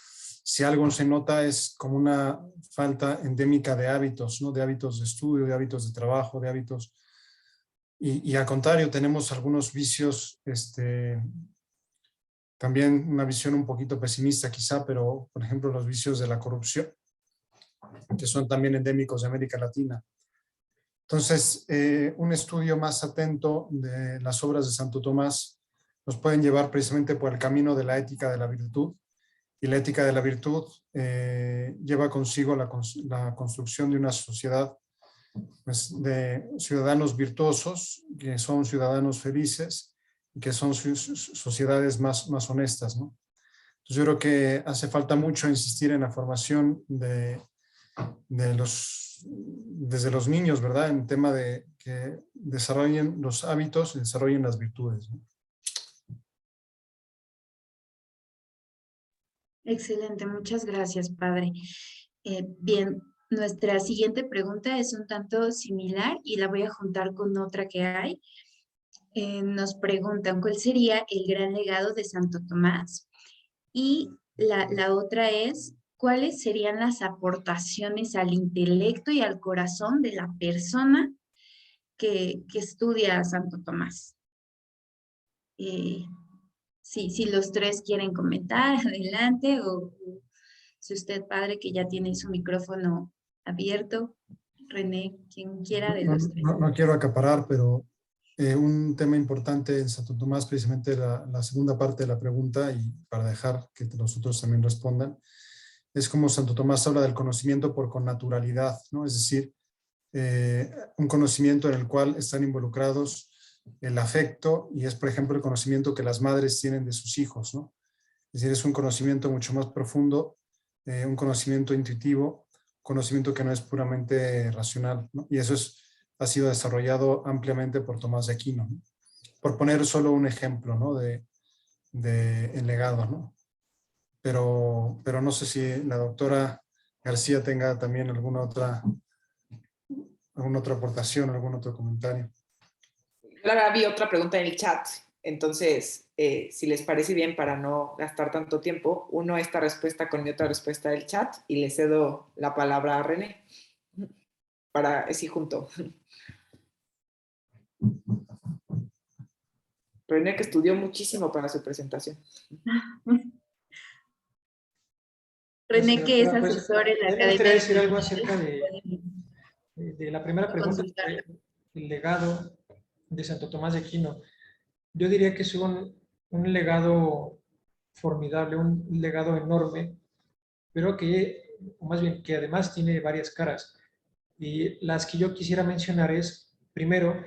si algo se nota es como una falta endémica de hábitos, ¿no? De hábitos de estudio, de hábitos de trabajo, de hábitos. Y al contrario, tenemos algunos vicios, también una visión un poquito pesimista quizá, pero por ejemplo los vicios de la corrupción, que son también endémicos de América Latina. Entonces, un estudio más atento de las obras de Santo Tomás nos pueden llevar precisamente por el camino de la ética de la virtud. Y la ética de la virtud lleva consigo la construcción de una sociedad, pues, de ciudadanos virtuosos, que son ciudadanos felices y que son sociedades más honestas, ¿no? Entonces yo creo que hace falta mucho insistir en la formación desde los niños, ¿verdad? En tema de que desarrollen los hábitos y desarrollen las virtudes, ¿no? Excelente, muchas gracias, padre. Bien, nuestra siguiente pregunta es un tanto similar y la voy a juntar con otra que hay. Nos preguntan, ¿cuál sería el gran legado de Santo Tomás? Y la otra es, ¿cuáles serían las aportaciones al intelecto y al corazón de la persona que estudia a Santo Tomás? Si los tres quieren comentar, adelante, o si usted, padre, que ya tiene su micrófono abierto, René, quien quiera de los tres. No quiero acaparar, pero un tema importante en Santo Tomás, precisamente la segunda parte de la pregunta, y para dejar que los otros también respondan, es como Santo Tomás habla del conocimiento por connaturalidad, ¿no? Es decir, un conocimiento en el cual están involucrados el afecto y es, por ejemplo, el conocimiento que las madres tienen de sus hijos, ¿no? Es decir, es un conocimiento mucho más profundo, un conocimiento intuitivo, conocimiento que no es puramente racional, ¿no? Y eso ha sido desarrollado ampliamente por Tomás de Aquino, ¿no? Por poner solo un ejemplo, ¿no? de el legado, ¿no? Pero no sé si la doctora García tenga también alguna otra aportación, algún otro comentario. Yo la vi otra pregunta en el chat, entonces, si les parece bien, para no gastar tanto tiempo, uno esta respuesta con mi otra respuesta del chat y le cedo la palabra a René para así junto. René, que estudió muchísimo para su presentación. René, que es Pues, asesor en la me gustaría Academia decir algo de acerca de la primera pregunta, consultarlo. el legado de Santo Tomás de Aquino. Yo diría que es un legado formidable, un legado enorme, pero que, o más bien, que además tiene varias caras. Y las que yo quisiera mencionar es, primero,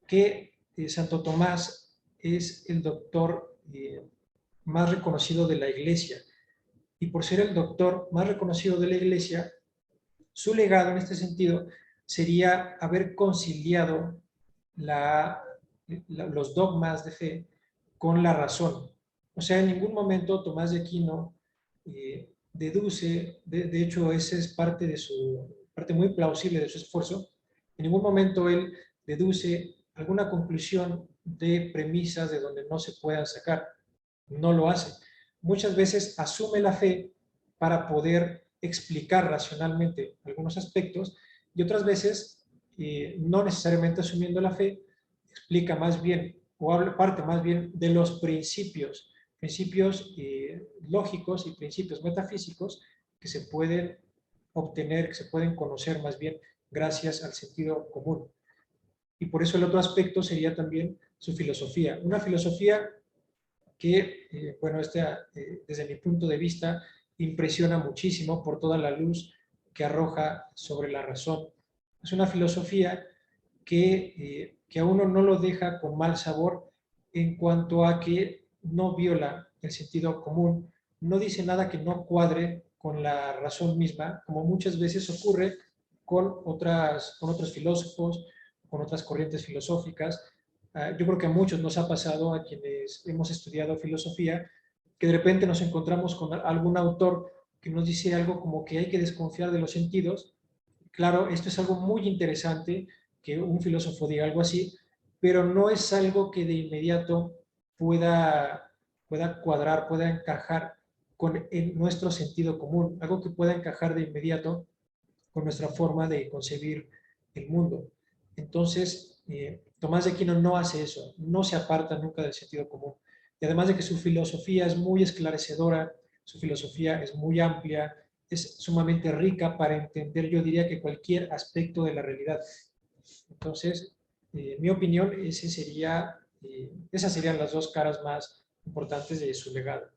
que Santo Tomás es el doctor más reconocido de la Iglesia. Y por ser el doctor más reconocido de la Iglesia, su legado en este sentido sería haber conciliado los dogmas de fe con la razón. O sea, en ningún momento Tomás de Aquino deduce, de hecho esa es parte muy plausible de su esfuerzo, En ningún momento él deduce alguna conclusión de premisas de donde no se puedan sacar. No lo hace. Muchas veces asume la fe para poder explicar racionalmente algunos aspectos y otras veces, no necesariamente asumiendo la fe, explica más bien o habla parte más bien de los principios lógicos y principios metafísicos que se pueden obtener, que se pueden conocer más bien gracias al sentido común. Y por eso el otro aspecto sería también su filosofía. Una filosofía que, bueno, desde mi punto de vista, impresiona muchísimo por toda la luz que arroja sobre la razón. Es una filosofía que a uno no lo deja con mal sabor en cuanto a que no viola el sentido común, no dice nada que no cuadre con la razón misma, como muchas veces ocurre con otros filósofos, con otras corrientes filosóficas. Yo creo que a muchos nos ha pasado, a quienes hemos estudiado filosofía, que de repente nos encontramos con algún autor que nos dice algo como que hay que desconfiar de los sentidos. Claro, esto es algo muy interesante, que un filósofo diga algo así, pero no es algo que de inmediato pueda cuadrar, pueda encajar en nuestro sentido común, algo que pueda encajar de inmediato con nuestra forma de concebir el mundo. Entonces, Tomás de Aquino no hace eso, no se aparta nunca del sentido común. Y además de que su filosofía es muy esclarecedora, su filosofía es muy amplia, es sumamente rica para entender, yo diría que cualquier aspecto de la realidad. Entonces, en mi opinión, esas serían las dos caras más importantes de su legado.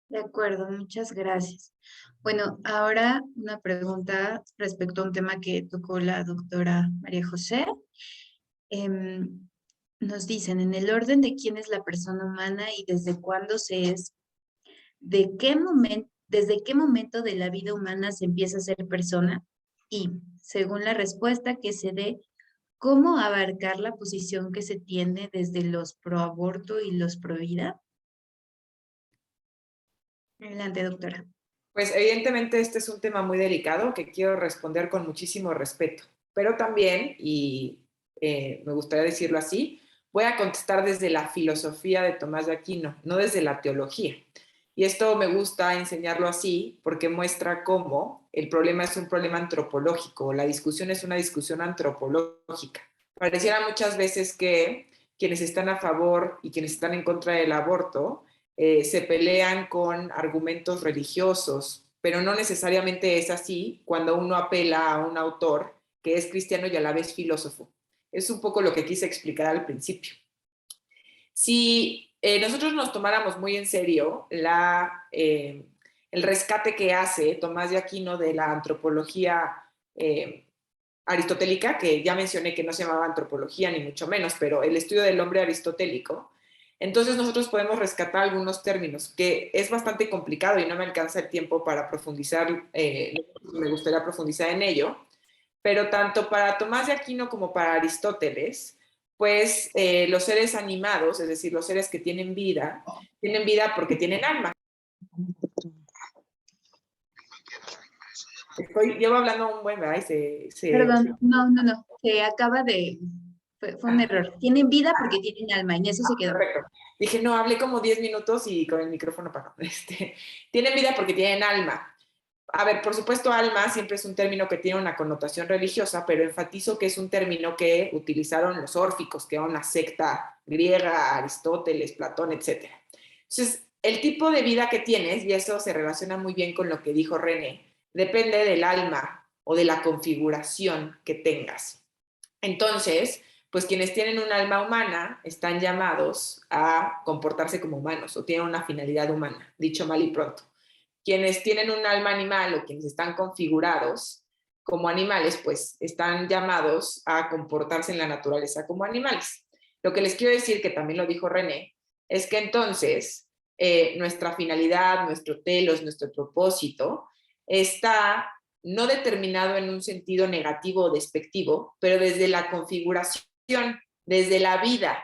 De acuerdo, muchas gracias. Bueno, ahora una pregunta respecto a un tema que tocó la doctora María José. Nos dicen, en el orden de quién es la persona humana y desde cuándo se es, desde qué momento de la vida humana se empieza a ser persona y, según la respuesta que se dé, cómo abarcar la posición que se tiene desde los pro aborto y los pro vida. Adelante, doctora. Pues evidentemente este es un tema muy delicado que quiero responder con muchísimo respeto, pero también, y me gustaría decirlo así, voy a contestar desde la filosofía de Tomás de Aquino, no desde la teología. Y esto me gusta enseñarlo así porque muestra cómo el problema es un problema antropológico, la discusión es una discusión antropológica. Pareciera muchas veces que quienes están a favor y quienes están en contra del aborto se pelean con argumentos religiosos, pero no necesariamente es así cuando uno apela a un autor que es cristiano y a la vez filósofo. Es un poco lo que quise explicar al principio. Si nosotros nos tomáramos muy en serio el rescate que hace Tomás de Aquino de la antropología aristotélica, que ya mencioné que no se llamaba antropología ni mucho menos, pero el estudio del hombre aristotélico, entonces nosotros podemos rescatar algunos términos, que es bastante complicado y no me alcanza el tiempo para profundizar, me gustaría profundizar en ello, pero tanto para Tomás de Aquino como para Aristóteles, pues los seres animados, es decir, los seres que tienen vida porque tienen alma. Llevo hablando un buen, ¿verdad? Perdón, no, se acaba de, fue un error. Tienen vida porque tienen alma, y en eso se quedó. Perfecto. Dije, no, hablé como 10 minutos y con el micrófono apagado. Tienen vida porque tienen alma. A ver, por supuesto, alma siempre es un término que tiene una connotación religiosa, pero enfatizo que es un término que utilizaron los órficos, que era una secta griega, Aristóteles, Platón, etc. Entonces, el tipo de vida que tienes, y eso se relaciona muy bien con lo que dijo René, depende del alma o de la configuración que tengas. Entonces, pues quienes tienen un alma humana están llamados a comportarse como humanos o tienen una finalidad humana, dicho mal y pronto. Quienes tienen un alma animal o quienes están configurados como animales, pues están llamados a comportarse en la naturaleza como animales. Lo que les quiero decir, que también lo dijo René, es que entonces nuestra finalidad, nuestro telos, nuestro propósito está no determinado en un sentido negativo o despectivo, pero desde la configuración, desde la vida.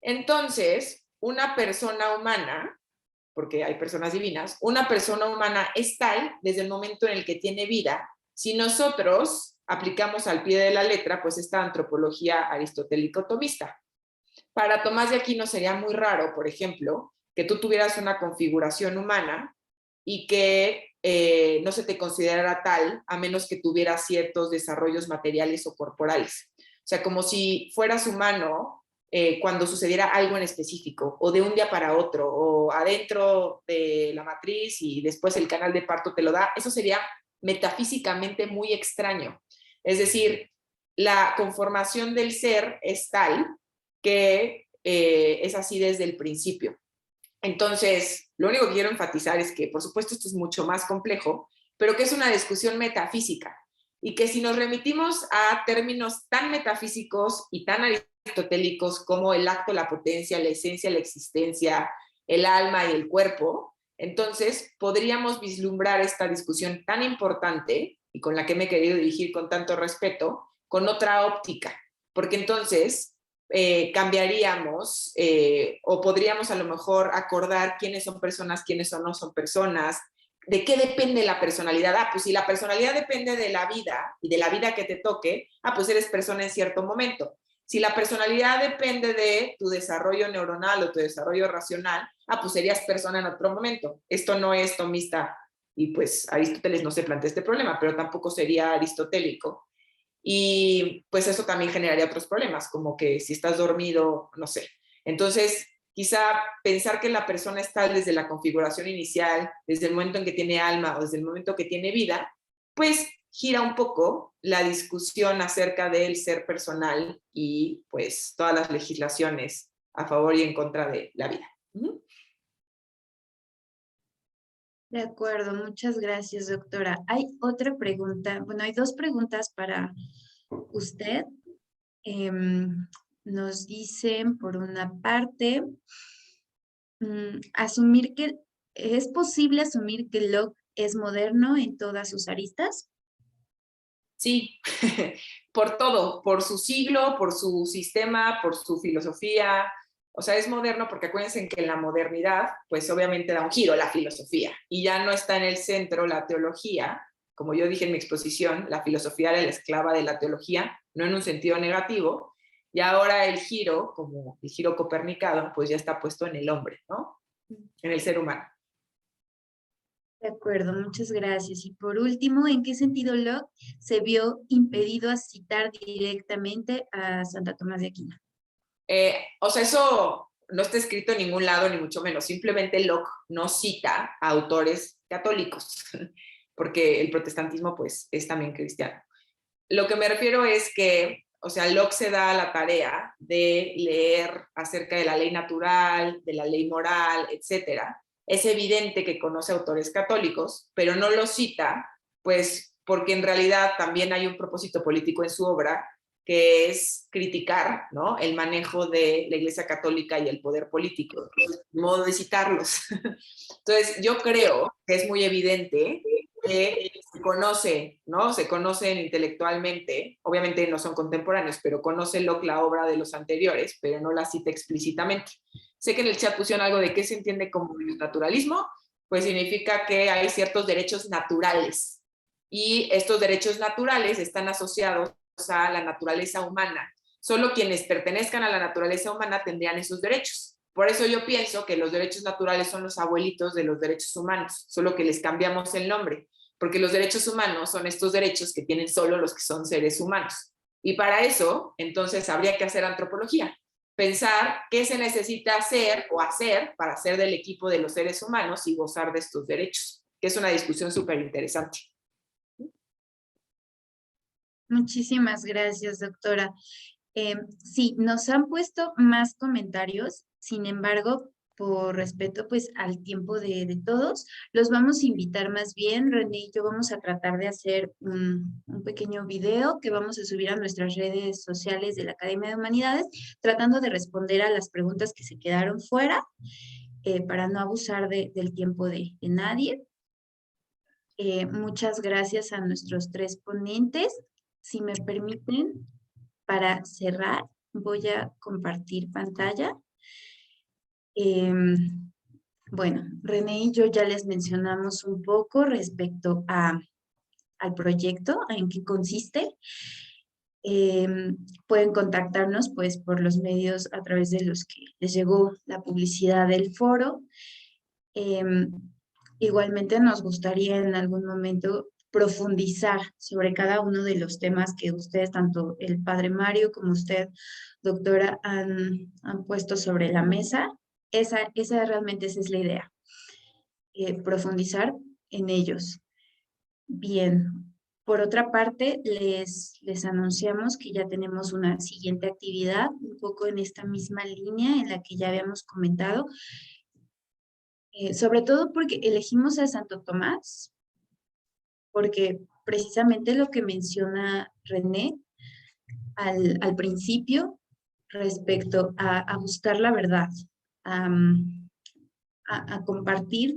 Entonces, una persona humana porque hay personas divinas, una persona humana es tal desde el momento en el que tiene vida, si nosotros aplicamos al pie de la letra, pues esta antropología aristotélico-tomista. Para Tomás de Aquino sería muy raro, por ejemplo, que tú tuvieras una configuración humana y que no se te considerara tal a menos que tuvieras ciertos desarrollos materiales o corporales. O sea, como si fueras humano cuando sucediera algo en específico, o de un día para otro, o adentro de la matriz y después el canal de parto te lo da. Eso sería metafísicamente muy extraño. Es decir, la conformación del ser es tal que es así desde el principio. Entonces, lo único que quiero enfatizar es que, por supuesto, esto es mucho más complejo, pero que es una discusión metafísica y que si nos remitimos a términos tan metafísicos y tan aristotélicos como el acto, la potencia, la esencia, la existencia, el alma y el cuerpo, entonces podríamos vislumbrar esta discusión tan importante y con la que me he querido dirigir con tanto respeto, con otra óptica, porque entonces cambiaríamos o podríamos a lo mejor acordar quiénes son personas, quiénes no son personas, de qué depende la personalidad. Pues si la personalidad depende de la vida y de la vida que te toque, pues eres persona en cierto momento. Si la personalidad depende de tu desarrollo neuronal o tu desarrollo racional, pues serías persona en otro momento. Esto no es tomista y pues Aristóteles no se plantea este problema, pero tampoco sería aristotélico. Y pues eso también generaría otros problemas, como que si estás dormido, no sé. Entonces, quizá pensar que la persona está desde la configuración inicial, desde el momento en que tiene alma o desde el momento que tiene vida, pues gira un poco la discusión acerca del ser personal y pues todas las legislaciones a favor y en contra de la vida. De acuerdo, muchas gracias, doctora. Hay otra pregunta, bueno, hay dos preguntas para usted. Nos dicen, por una parte, ¿es posible asumir que Locke es moderno en todas sus aristas? Sí, por todo, por su siglo, por su sistema, por su filosofía. O sea, es moderno porque acuérdense que en la modernidad, pues obviamente da un giro a la filosofía y ya no está en el centro la teología. Como yo dije en mi exposición, la filosofía era la esclava de la teología, no en un sentido negativo, y ahora el giro, como el giro copernicano, pues ya está puesto en el hombre, ¿no? En el ser humano. De acuerdo, muchas gracias. Y por último, ¿en qué sentido Locke se vio impedido a citar directamente a Santa Tomás de Aquino? O sea, eso no está escrito en ningún lado, ni mucho menos. Simplemente Locke no cita a autores católicos, porque el protestantismo, pues, es también cristiano. Lo que me refiero es que, o sea, Locke se da la tarea de leer acerca de la ley natural, de la ley moral, etcétera. Es evidente que conoce autores católicos, pero no los cita, pues, porque en realidad también hay un propósito político en su obra, que es criticar, ¿no?, el manejo de la Iglesia Católica y el poder político, modo de citarlos. Entonces, yo creo que es muy evidente que se conoce, ¿no? Se conocen intelectualmente, obviamente no son contemporáneos, pero conoce Locke la obra de los anteriores, pero no la cita explícitamente. Sé que en el chat pusieron algo de qué se entiende como naturalismo, pues significa que hay ciertos derechos naturales y estos derechos naturales están asociados a la naturaleza humana. Solo quienes pertenezcan a la naturaleza humana tendrían esos derechos. Por eso yo pienso que los derechos naturales son los abuelitos de los derechos humanos, solo que les cambiamos el nombre, porque los derechos humanos son estos derechos que tienen solo los que son seres humanos. Y para eso, entonces, habría que hacer antropología, pensar qué se necesita hacer o hacer para ser del equipo de los seres humanos y gozar de estos derechos, que es una discusión súper interesante. Muchísimas gracias, doctora. Sí, nos han puesto más comentarios, sin embargo, por respeto pues al tiempo de todos, los vamos a invitar más bien, René y yo vamos a tratar de hacer un pequeño video que vamos a subir a nuestras redes sociales de la Academia de Humanidades, tratando de responder a las preguntas que se quedaron fuera, para no abusar del tiempo de nadie. Muchas gracias a nuestros tres ponentes. Si me permiten, para cerrar, voy a compartir pantalla. Bueno, René y yo ya les mencionamos un poco respecto al proyecto, en qué consiste. Pueden contactarnos pues por los medios a través de los que les llegó la publicidad del foro. Em, Igualmente nos gustaría en algún momento profundizar sobre cada uno de los temas que ustedes, tanto el padre Mario como usted, doctora, han puesto sobre la mesa. Esa es la idea, profundizar en ellos. Bien, por otra parte, les anunciamos que ya tenemos una siguiente actividad, un poco en esta misma línea en la que ya habíamos comentado, sobre todo porque elegimos a Santo Tomás, porque precisamente lo que menciona René al principio respecto a buscar la verdad, a, a compartir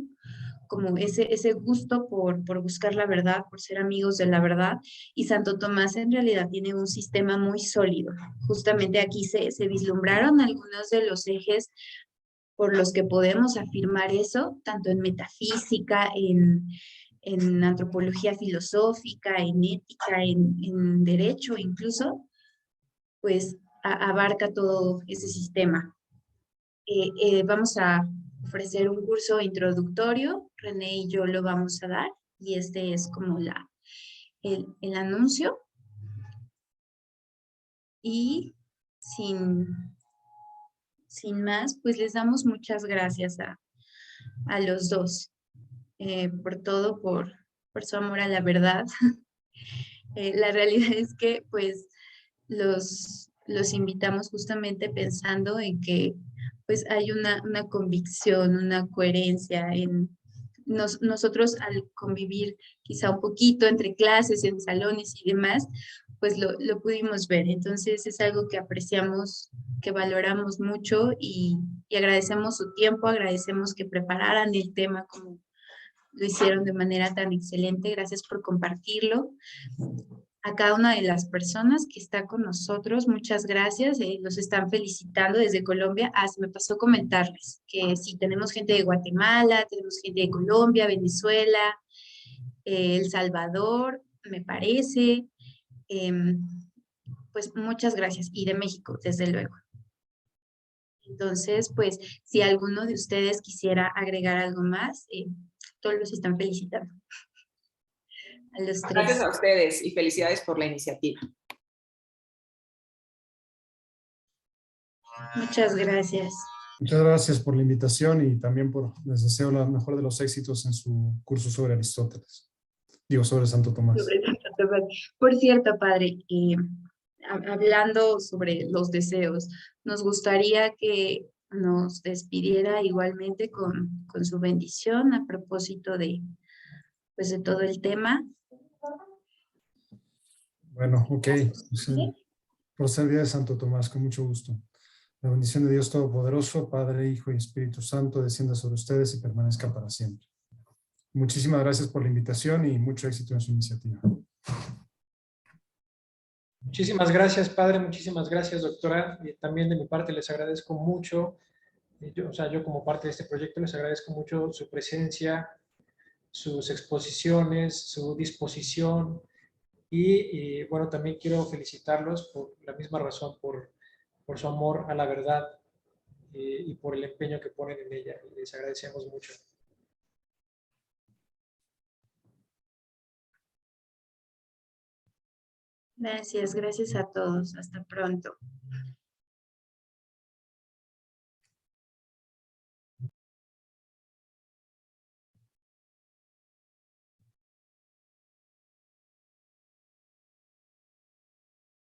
como ese gusto por buscar la verdad, por ser amigos de la verdad. Y Santo Tomás en realidad tiene un sistema muy sólido. Justamente aquí se vislumbraron algunos de los ejes por los que podemos afirmar eso, tanto en metafísica, en antropología filosófica, en ética, en derecho incluso, pues abarca todo ese sistema. Vamos a ofrecer un curso introductorio, René y yo lo vamos a dar, y este es como el anuncio. Y sin más, pues les damos muchas gracias a los dos por todo, por su amor a la verdad. La realidad es que pues los invitamos justamente pensando en que pues hay una convicción, una coherencia en nosotros al convivir quizá un poquito entre clases, en salones y demás, pues lo pudimos ver. Entonces es algo que apreciamos, que valoramos mucho y agradecemos su tiempo, agradecemos que prepararan el tema como lo hicieron de manera tan excelente. Gracias por compartirlo. A cada una de las personas que está con nosotros, muchas gracias. Los están felicitando desde Colombia. Se me pasó comentarles que sí, tenemos gente de Guatemala, tenemos gente de Colombia, Venezuela, El Salvador, me parece. Pues muchas gracias. Y de México, desde luego. Entonces, pues, si alguno de ustedes quisiera agregar algo más, todos los están felicitando. A los tres. Gracias a ustedes y felicidades por la iniciativa. Muchas gracias. Muchas gracias por la invitación y también les deseo la mejor de los éxitos en su curso sobre Aristóteles. Digo, sobre Santo Tomás. Sobre Santo Tomás. Por cierto, padre, hablando sobre los deseos, nos gustaría que nos despidiera igualmente con su bendición a propósito pues, de todo el tema. Bueno, ok. Por ser día de Santo Tomás, con mucho gusto. La bendición de Dios Todopoderoso, Padre, Hijo y Espíritu Santo, descienda sobre ustedes y permanezca para siempre. Muchísimas gracias por la invitación y mucho éxito en su iniciativa. Muchísimas gracias, padre. Muchísimas gracias, doctora. También de mi parte les agradezco mucho. Yo como parte de este proyecto les agradezco mucho su presencia, sus exposiciones, su disposición y bueno, también quiero felicitarlos por la misma razón, por su amor a la verdad y por el empeño que ponen en ella. Les agradecemos mucho. Gracias a todos. Hasta pronto.